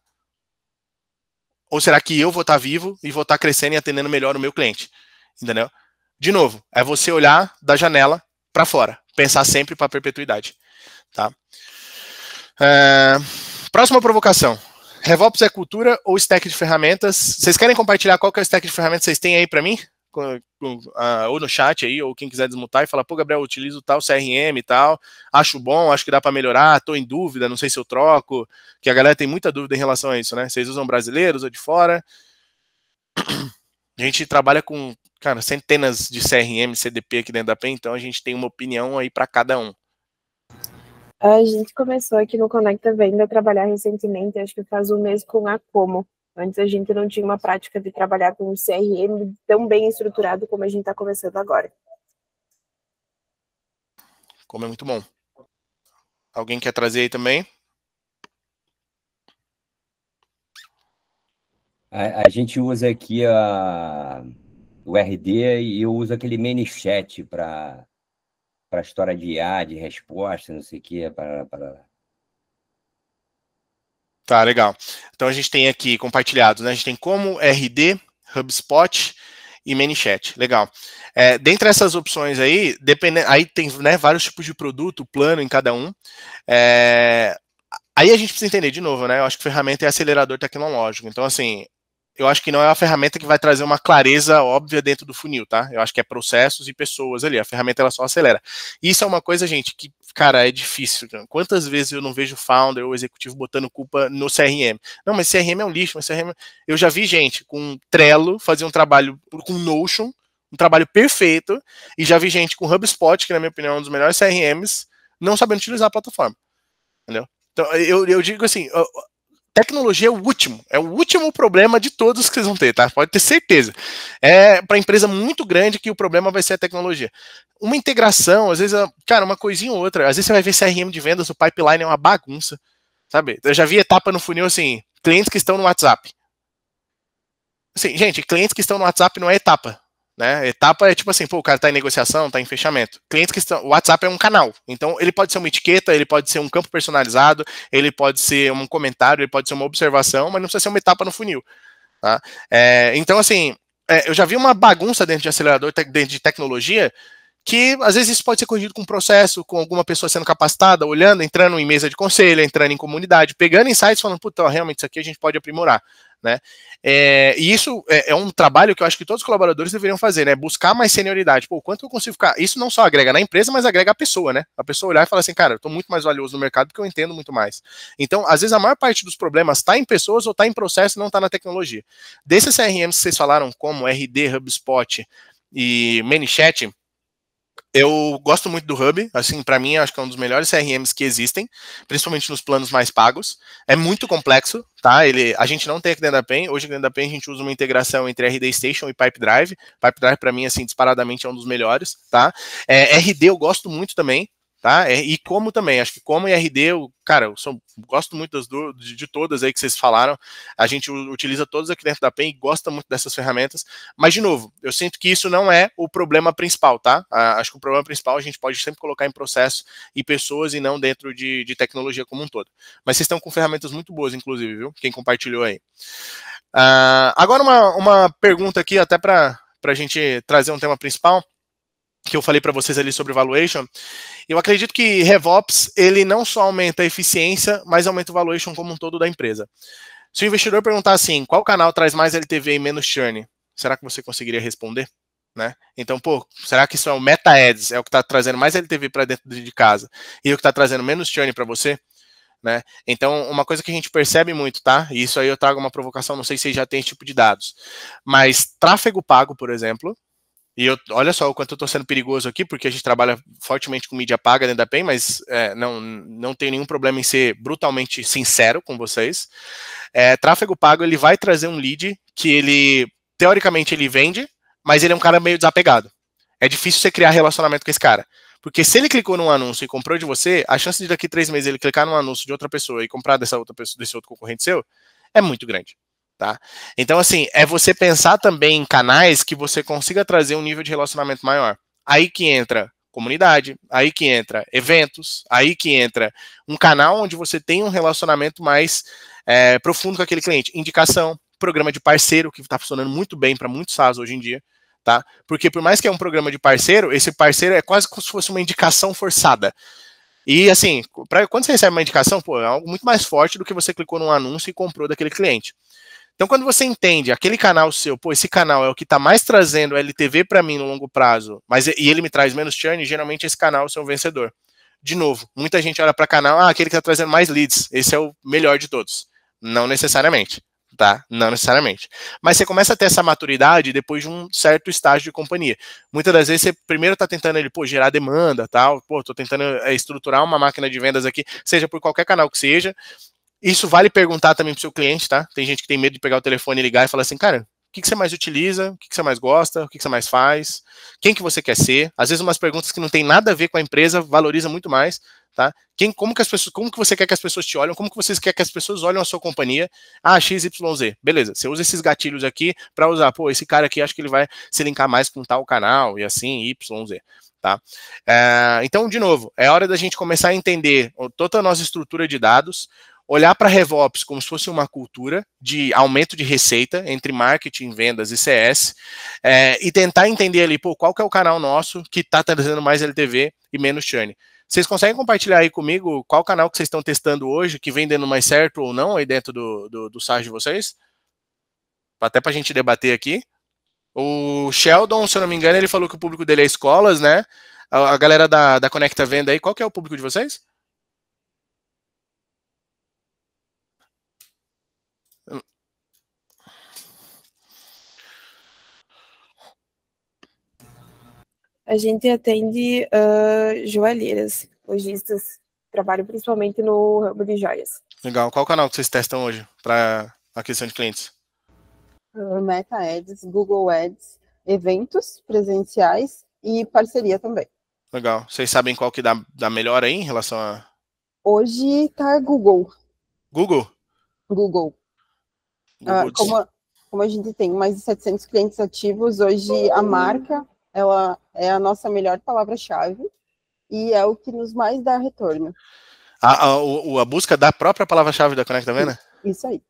A: Ou será que eu vou estar vivo e vou estar crescendo e atendendo melhor o meu cliente? Entendeu? De novo, é você olhar da janela para fora, pensar sempre para a perpetuidade. Tá? Próxima provocação. RevOps é cultura ou stack de ferramentas? Vocês querem compartilhar qual que é o stack de ferramentas que vocês têm aí para mim? Ou no chat aí, ou quem quiser desmutar e falar, pô, Gabriel, eu utilizo tal CRM e tal, acho bom, acho que dá para melhorar, tô em dúvida, não sei se eu troco, que a galera tem muita dúvida em relação a isso, né? Vocês usam brasileiros ou de fora? A gente trabalha com, cara, centenas de CRM, CDP aqui dentro da PEN, então a gente tem uma opinião aí para cada um.
E: A gente começou aqui no Conecta Venda a trabalhar recentemente, acho que faz um mês com a Como. Antes a gente não tinha uma prática de trabalhar com um CRM tão bem estruturado como a gente está começando agora.
A: Como é muito bom. Alguém quer trazer aí também?
D: A gente usa aqui o RD e eu uso aquele ManyChat para história de IA, de resposta, não sei o que.
A: Tá, legal. Então a gente tem aqui compartilhados, né? A gente tem como RD, HubSpot e ManyChat. Legal. Dentre essas opções aí, aí tem, né, vários tipos de produto, plano em cada um. Aí a gente precisa entender de novo, né? Eu acho que ferramenta é acelerador tecnológico. Então, assim, eu acho que não é uma ferramenta que vai trazer uma clareza óbvia dentro do funil, tá? Eu acho que é processos e pessoas ali. A ferramenta, ela só acelera. Isso é uma coisa, gente, que, cara, é difícil. Quantas vezes eu não vejo o founder ou o executivo botando culpa no CRM? Não, mas CRM é um lixo, mas CRM... Eu já vi gente com Trello fazer um trabalho com Notion, um trabalho perfeito, e já vi gente com HubSpot, que na minha opinião é um dos melhores CRMs, não sabendo utilizar a plataforma. Entendeu? Então, eu digo assim... Tecnologia é o último problema de todos que vocês vão ter, tá? Pode ter certeza. Para empresa muito grande que o problema vai ser a tecnologia. Uma integração, às vezes, cara, uma coisinha ou outra, às vezes você vai ver CRM de vendas, o pipeline é uma bagunça, sabe? Eu já vi etapa no funil assim, clientes que estão no WhatsApp. Assim, gente, clientes que estão no WhatsApp não é etapa. Né? Etapa é tipo assim, pô, o cara está em negociação, está em fechamento. Clientes que estão. O WhatsApp é um canal. Então, ele pode ser uma etiqueta, ele pode ser um campo personalizado, ele pode ser um comentário, ele pode ser uma observação, mas não precisa ser uma etapa no funil. Tá? Então, assim, eu já vi uma bagunça dentro de acelerador, dentro de tecnologia, que às vezes isso pode ser corrigido com um processo, com alguma pessoa sendo capacitada, olhando, entrando em mesa de conselho, entrando em comunidade, pegando insights, falando, puta, realmente isso aqui a gente pode aprimorar. Né? E isso é um trabalho que eu acho que todos os colaboradores deveriam fazer, né? Buscar mais senioridade. Pô, quanto eu consigo ficar? Isso não só agrega na empresa, mas agrega a pessoa, né? A pessoa olhar e falar assim, cara, eu tô muito mais valioso no mercado porque eu entendo muito mais. Então, às vezes, a maior parte dos problemas está em pessoas ou está em processo e não está na tecnologia. Desses CRMs que vocês falaram, como RD, HubSpot e ManyChat, eu gosto muito do Hub, assim, para mim, acho que é um dos melhores CRMs que existem, principalmente nos planos mais pagos. É muito complexo, tá? A gente não tem aqui dentro da PEN. Hoje, dentro da PEN, a gente usa uma integração entre RD Station e Pipedrive. Pipedrive, para mim, assim, disparadamente é um dos melhores, tá? RD eu gosto muito também, tá? E como também, acho que como e RD, cara, gosto muito de todas aí que vocês falaram. A gente utiliza todas aqui dentro da PEN e gosta muito dessas ferramentas. Mas, de novo, eu sinto que isso não é o problema principal, tá? Acho que o problema principal a gente pode sempre colocar em processo e pessoas e não dentro de tecnologia como um todo. Mas vocês estão com ferramentas muito boas, inclusive, viu? Quem compartilhou aí. Agora uma pergunta aqui, até para a gente trazer um tema principal, que eu falei para vocês ali sobre valuation. Eu acredito que RevOps, ele não só aumenta a eficiência, mas aumenta o valuation como um todo da empresa. Se o investidor perguntar assim, qual canal traz mais LTV e menos churn, será que você conseguiria responder? Né? Então, pô, será que isso é o Meta Ads, é o que está trazendo mais LTV para dentro de casa e o que está trazendo menos churn para você? Né? Então, uma coisa que a gente percebe muito, tá? E isso aí eu trago uma provocação, não sei se já tem esse tipo de dados, mas tráfego pago, por exemplo, e olha só o quanto eu estou sendo perigoso aqui, porque a gente trabalha fortemente com mídia paga dentro da PEN, mas não tem nenhum problema em ser brutalmente sincero com vocês. Tráfego pago, ele vai trazer um lead que ele, teoricamente, ele vende, mas ele é um cara meio desapegado. É difícil você criar relacionamento com esse cara. Porque se ele clicou num anúncio e comprou de você, a chance de daqui 3 meses ele clicar num anúncio de outra pessoa e comprar dessa outra pessoa, desse outro concorrente seu, é muito grande. Tá? Então, assim, é você pensar também em canais que você consiga trazer um nível de relacionamento maior. Aí que entra comunidade, aí que entra eventos, aí que entra um canal onde você tem um relacionamento mais profundo com aquele cliente. Indicação, programa de parceiro, que está funcionando muito bem para muitos SaaS hoje em dia. Tá? Porque por mais que é um programa de parceiro, esse parceiro é quase como se fosse uma indicação forçada. E assim, quando você recebe uma indicação, pô, é algo muito mais forte do que você clicou num anúncio e comprou daquele cliente. Então, quando você entende aquele canal seu, pô, esse canal é o que está mais trazendo LTV para mim no longo prazo, e ele me traz menos churn, geralmente esse canal é o seu vencedor. De novo, muita gente olha para canal, aquele que está trazendo mais leads, esse é o melhor de todos. Não necessariamente, tá? Não necessariamente. Mas você começa a ter essa maturidade depois de um certo estágio de companhia. Muitas das vezes você primeiro está tentando gerar demanda, tal, pô, tô tentando estruturar uma máquina de vendas aqui, seja por qualquer canal que seja. Isso vale perguntar também pro seu cliente, tá? Tem gente que tem medo de pegar o telefone e ligar e falar assim, cara, o que você mais utiliza? O que você mais gosta? O que você mais faz? Quem que você quer ser? Às vezes umas perguntas que não tem nada a ver com a empresa valoriza muito mais, tá? Como que você quer que as pessoas te olhem? Como que você quer que as pessoas olhem a sua companhia? XYZ. Beleza, você usa esses gatilhos aqui para usar, pô, esse cara aqui acho que ele vai se linkar mais com tal canal e assim, YZ. Tá? Então, de novo, é hora da gente começar a entender toda a nossa estrutura de dados, olhar para RevOps como se fosse uma cultura de aumento de receita entre marketing, vendas e CS, e tentar entender ali, pô, qual que é o canal nosso que está trazendo mais LTV e menos churn. Vocês conseguem compartilhar aí comigo qual canal que vocês estão testando hoje, que vem dando mais certo ou não aí dentro do SaaS de vocês? Até para a gente debater aqui. O Sheldon, se eu não me engano, ele falou que o público dele é escolas, né? A galera da Conecta Venda aí, qual que é o público de vocês?
E: A gente atende joalheiras, lojistas, trabalho principalmente no ramo de joias.
A: Legal. Qual canal que vocês testam hoje para aquisição de clientes?
C: Meta Ads, Google Ads, eventos presenciais e parceria também.
A: Legal. Vocês sabem qual que dá melhor aí em relação a...
C: Hoje tá Google.
A: Google?
C: Google. Como a gente tem mais de 700 clientes ativos, hoje a marca ela é a nossa melhor palavra-chave e é o que nos mais dá retorno.
A: A busca da própria palavra-chave da Conecta Venda?
C: Isso aí.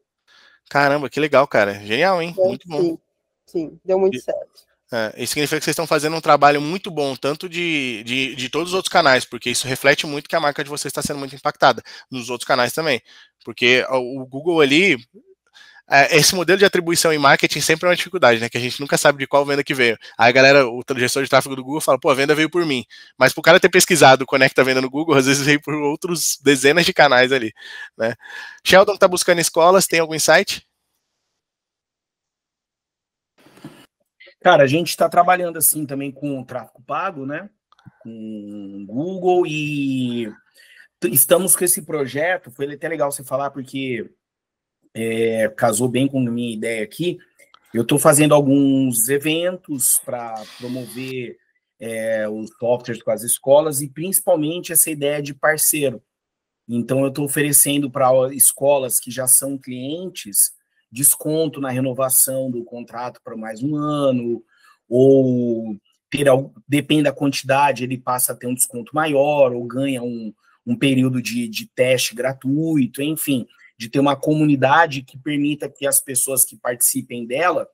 A: Caramba, que legal, cara. Genial, hein? Muito bom.
C: Sim, deu muito certo.
A: Isso significa que vocês estão fazendo um trabalho muito bom, tanto de todos os outros canais, porque isso reflete muito que a marca de vocês está sendo muito impactada nos outros canais também. Porque o Google ali, esse modelo de atribuição em marketing sempre é uma dificuldade, né? Que a gente nunca sabe de qual venda que veio. Aí a galera, o gestor de tráfego do Google fala, pô, a venda veio por mim. Mas pro cara ter pesquisado Conecta Venda no Google, às vezes veio por outros dezenas de canais ali, né? Sheldon tá buscando escolas, tem algum insight?
B: Cara, a gente está trabalhando assim também com o tráfego pago, né? Com Google e estamos com esse projeto. Foi até legal você falar porque casou bem com a minha ideia aqui. Eu estou fazendo alguns eventos para promover os softwares com as escolas e principalmente essa ideia de parceiro. Então, eu estou oferecendo para escolas que já são clientes desconto na renovação do contrato para mais um ano, ou depende da quantidade, ele passa a ter um desconto maior, ou ganha um período de teste gratuito, enfim, de ter uma comunidade que permita que as pessoas que participem dela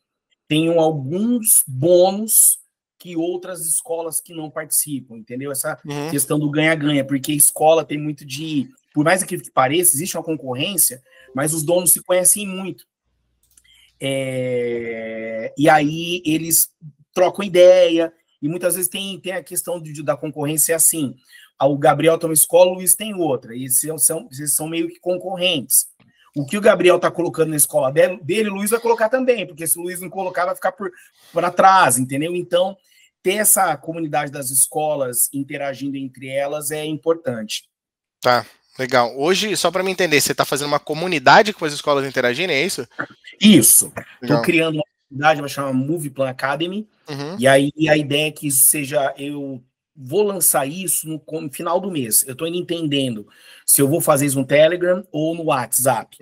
B: tenham alguns bônus que outras escolas que não participam, entendeu? Essa questão do ganha-ganha, porque a escola tem muito de... Por mais aquilo que pareça, existe uma concorrência, mas os donos se conhecem muito. E aí eles trocam ideia, e muitas vezes tem a questão da concorrência assim, o Gabriel tem uma escola, o Luiz tem outra, e eles são meio que concorrentes. O que o Gabriel está colocando na escola dele, o Luiz vai colocar também, porque se o Luiz não colocar, vai ficar por atrás, entendeu? Então, ter essa comunidade das escolas interagindo entre elas é importante.
A: Tá, legal. Hoje, só para me entender, você está fazendo uma comunidade com as escolas interagindo, é isso?
B: Isso. Estou criando uma comunidade, vai chamar Move Plan Academy, e aí a ideia é que isso seja... Eu vou lançar isso no final do mês. Eu estou entendendo se eu vou fazer isso no Telegram ou no WhatsApp.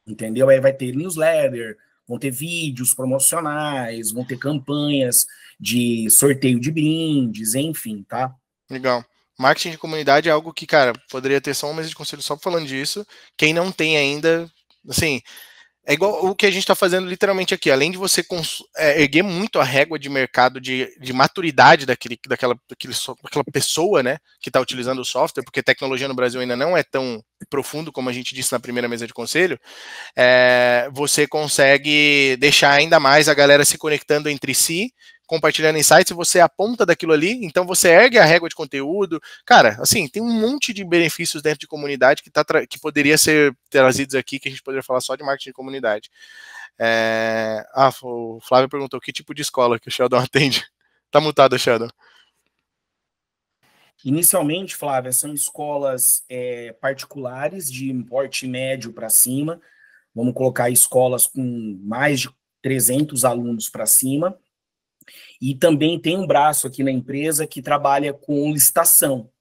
B: Entendeu? Aí vai ter newsletter, vão ter vídeos promocionais, vão ter campanhas de sorteio de brindes, enfim, tá?
A: Legal. Marketing de comunidade é algo que, cara, poderia ter só um mês de conselho só falando disso. Quem não tem ainda, assim... É igual o que a gente está fazendo literalmente aqui. Além de você erguer muito a régua de mercado de maturidade daquela pessoa, né, que está utilizando o software, porque tecnologia no Brasil ainda não é tão profundo como a gente disse na primeira mesa de conselho, você consegue deixar ainda mais a galera se conectando entre si, compartilhando insights, e você aponta daquilo ali, então você ergue a régua de conteúdo. Cara, assim, tem um monte de benefícios dentro de comunidade que poderia ser trazidos aqui, que a gente poderia falar só de marketing de comunidade. O Flávio perguntou que tipo de escola que o Sheldon atende. Tá mutado, Sheldon.
B: Inicialmente, Flávia, são escolas particulares de porte médio para cima. Vamos colocar escolas com mais de 300 alunos para cima. E também tem um braço aqui na empresa que trabalha com licitação.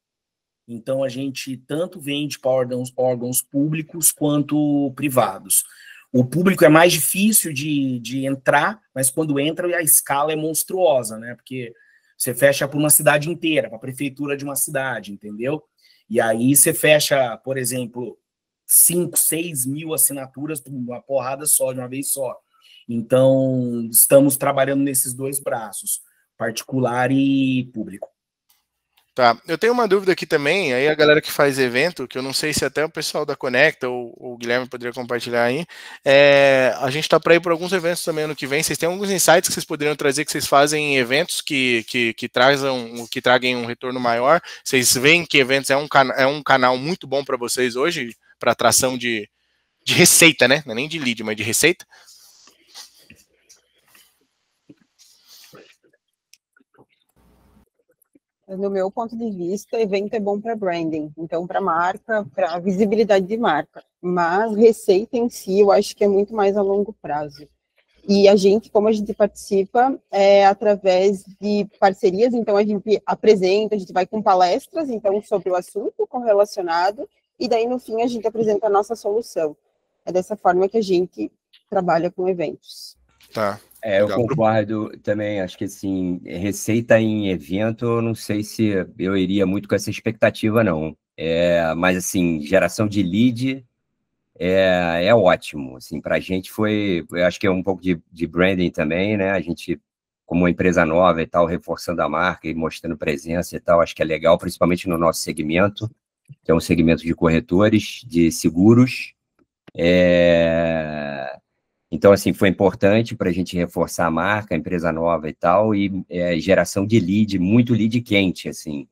B: Então, a gente tanto vende para órgãos públicos quanto privados. O público é mais difícil de entrar, mas quando entra, a escala é monstruosa, né? Porque você fecha para uma cidade inteira, para a prefeitura de uma cidade, entendeu? E aí você fecha, por exemplo, 5, 6 mil assinaturas por uma porrada só, de uma vez só. Então, estamos trabalhando nesses dois braços, particular e público.
A: Tá, eu tenho uma dúvida aqui também, aí a galera que faz evento, que eu não sei se até o pessoal da Conecta ou o Guilherme poderia compartilhar aí, a gente tá para ir por alguns eventos também ano que vem, vocês têm alguns insights que vocês poderiam trazer que vocês fazem em eventos que tragam um retorno maior, vocês veem que eventos é um canal muito bom para vocês hoje, para atração de receita, né, não é nem de lead, mas de receita?
C: No meu ponto de vista, evento é bom para branding, então para marca, para visibilidade de marca, mas receita em si eu acho que é muito mais a longo prazo. E a gente, como a gente participa, é através de parcerias, então a gente apresenta, a gente vai com palestras, então sobre o assunto correlacionado, e daí no fim a gente apresenta a nossa solução. É dessa forma que a gente trabalha com eventos.
A: Tá.
D: Eu concordo também, acho que assim, receita em evento, eu não sei se eu iria muito com essa expectativa, não. Mas assim, geração de lead é ótimo, assim, para a gente eu acho que é um pouco de branding também, né, a gente, como uma empresa nova e tal, reforçando a marca e mostrando presença e tal, acho que é legal, principalmente no nosso segmento, que é um segmento de corretores, de seguros, Então, assim, foi importante para a gente reforçar a marca, a empresa nova e tal, e geração de lead, muito lead quente, assim,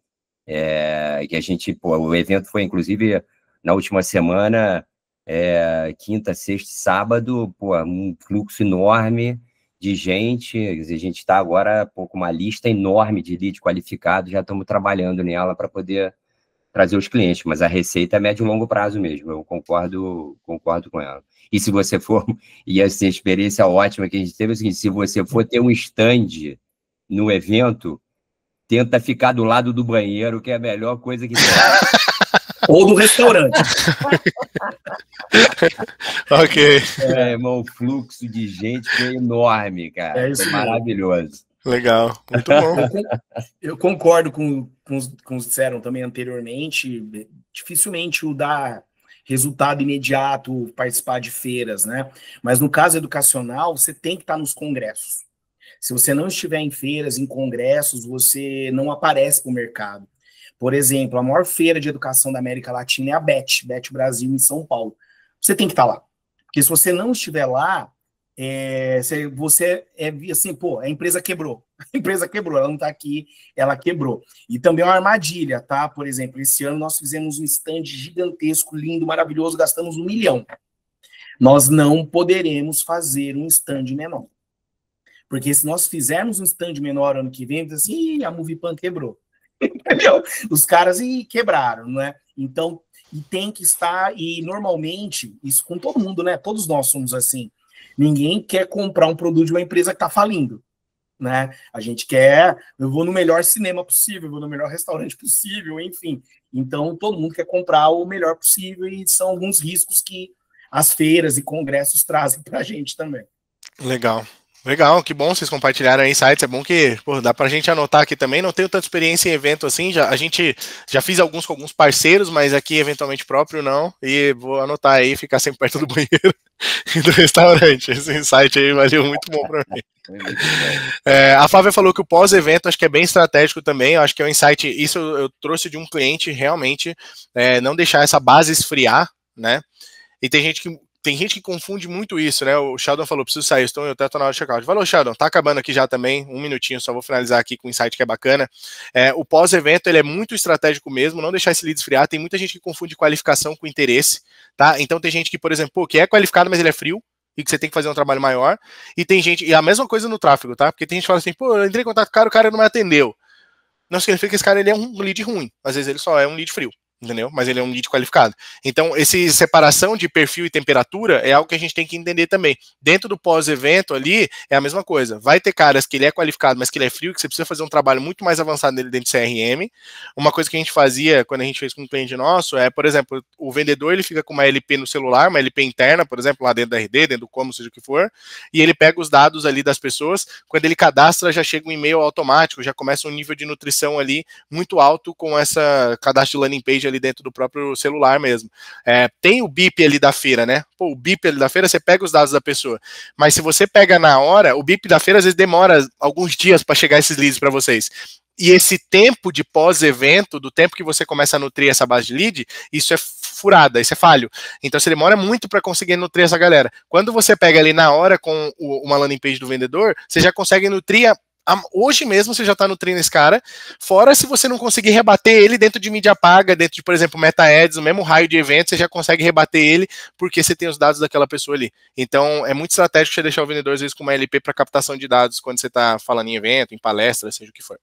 D: que a gente, o evento foi, inclusive, na última semana, quinta, sexta, sábado, um fluxo enorme de gente, a gente está agora com uma lista enorme de lead qualificado, já estamos trabalhando nela para poder trazer os clientes, mas a receita é médio e longo prazo mesmo, eu concordo com ela. E se você for, e essa experiência ótima que a gente teve, é o seguinte, se você for ter um stand no evento, tenta ficar do lado do banheiro, que é a melhor coisa que tem.
B: Ou do restaurante.
A: Ok.
D: Irmão, o fluxo de gente foi enorme, cara.
B: Isso
D: foi maravilhoso.
A: Legal, muito bom.
B: Eu concordo com os que disseram também anteriormente, dificilmente o dar resultado imediato, participar de feiras, né? Mas no caso educacional, você tem que estar nos congressos. Se você não estiver em feiras, em congressos, você não aparece para o mercado. Por exemplo, a maior feira de educação da América Latina é a BET Brasil, em São Paulo. Você tem que estar lá. Porque se você não estiver lá, você assim, a empresa quebrou. A empresa quebrou, ela não está aqui, ela quebrou. E também é uma armadilha, tá? Por exemplo, esse ano nós fizemos um stand gigantesco, lindo, maravilhoso, gastamos 1 milhão. Nós não poderemos fazer um stand menor. Porque se nós fizermos um stand menor ano que vem, assim, a Movipan quebrou. Entendeu? Os caras quebraram, né? Então, e tem que estar, e normalmente, isso com todo mundo, né? Todos nós somos assim. Ninguém quer comprar um produto de uma empresa que está falindo, né? A gente eu vou no melhor cinema possível, eu vou no melhor restaurante possível, enfim. Então, todo mundo quer comprar o melhor possível e são alguns riscos que as feiras e congressos trazem para a gente também.
A: Legal, que bom vocês compartilharam aí insights, é bom que dá pra gente anotar aqui também, não tenho tanta experiência em evento assim, a gente já fiz alguns com alguns parceiros, mas aqui eventualmente próprio não, e vou anotar aí, ficar sempre perto do banheiro e do restaurante, esse insight aí valeu muito bom pra mim. A Flávia falou que o pós-evento acho que é bem estratégico também, eu acho que é um insight, isso eu trouxe de um cliente realmente, não deixar essa base esfriar, né, e tem gente que confunde muito isso, né? O Sheldon falou, preciso sair, eu até tô na hora de check-out. Valeu, Sheldon, tá acabando aqui já também, 1 minutinho, só vou finalizar aqui com um insight que é bacana. O pós-evento, ele é muito estratégico mesmo, não deixar esse lead esfriar, tem muita gente que confunde qualificação com interesse, tá? Então tem gente que, por exemplo, que é qualificado, mas ele é frio, e que você tem que fazer um trabalho maior, e tem gente, e a mesma coisa no tráfego, tá? Porque tem gente que fala assim, eu entrei em contato com o cara não me atendeu. Não significa que esse cara ele é um lead ruim, às vezes ele só é um lead frio. Entendeu? Mas ele é um lead qualificado. Então, essa separação de perfil e temperatura é algo que a gente tem que entender também. Dentro do pós-evento ali, é a mesma coisa. Vai ter caras que ele é qualificado, mas que ele é frio, que você precisa fazer um trabalho muito mais avançado nele dentro do CRM. Uma coisa que a gente fazia quando a gente fez com um cliente nosso por exemplo, o vendedor ele fica com uma LP no celular, uma LP interna, por exemplo, lá dentro da RD, dentro do como, seja o que for, e ele pega os dados ali das pessoas, quando ele cadastra, já chega um e-mail automático, já começa um nível de nutrição ali muito alto com essa cadastro de landing page ali dentro do próprio celular mesmo. Tem o BIP ali da feira, né? Pô, o BIP ali da feira, você pega os dados da pessoa. Mas se você pega na hora, o BIP da feira às vezes demora alguns dias para chegar esses leads para vocês. E esse tempo de pós-evento, do tempo que você começa a nutrir essa base de lead, isso é furada, isso é falho. Então você demora muito para conseguir nutrir essa galera. Quando você pega ali na hora com uma landing page do vendedor, você já consegue nutrir hoje mesmo você já está nutrindo esse cara, fora se você não conseguir rebater ele dentro de mídia paga, dentro de, por exemplo, Meta Ads, no mesmo raio de evento, você já consegue rebater ele porque você tem os dados daquela pessoa ali. Então, é muito estratégico você deixar o vendedor, às vezes, com uma LP para captação de dados quando você está falando em evento, em palestra, seja o que for.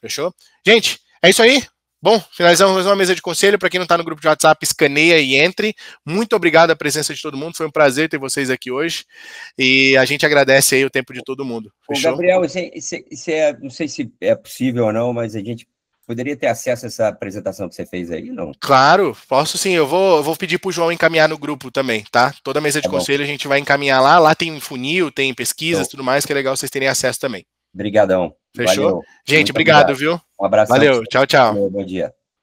A: Fechou? Gente, é isso aí. Bom, finalizamos mais uma mesa de conselho. Para quem não está no grupo de WhatsApp, escaneia e entre. Muito obrigado a presença de todo mundo. Foi um prazer ter vocês aqui hoje. E a gente agradece aí o tempo de todo mundo. Fechou?
D: Gabriel, não sei se é possível ou não, mas a gente poderia ter acesso a essa apresentação que você fez aí, não?
A: Claro, posso sim. Eu vou pedir para o João encaminhar no grupo também, tá? Toda mesa de conselho a gente vai encaminhar lá. Lá tem funil, tem pesquisas, tudo mais, que é legal vocês terem acesso também.
D: Obrigadão.
A: Fechou?
D: Valeu.
A: Gente, obrigado, viu?
D: Um abraço.
A: Valeu, tchau, tchau.
D: Bom dia.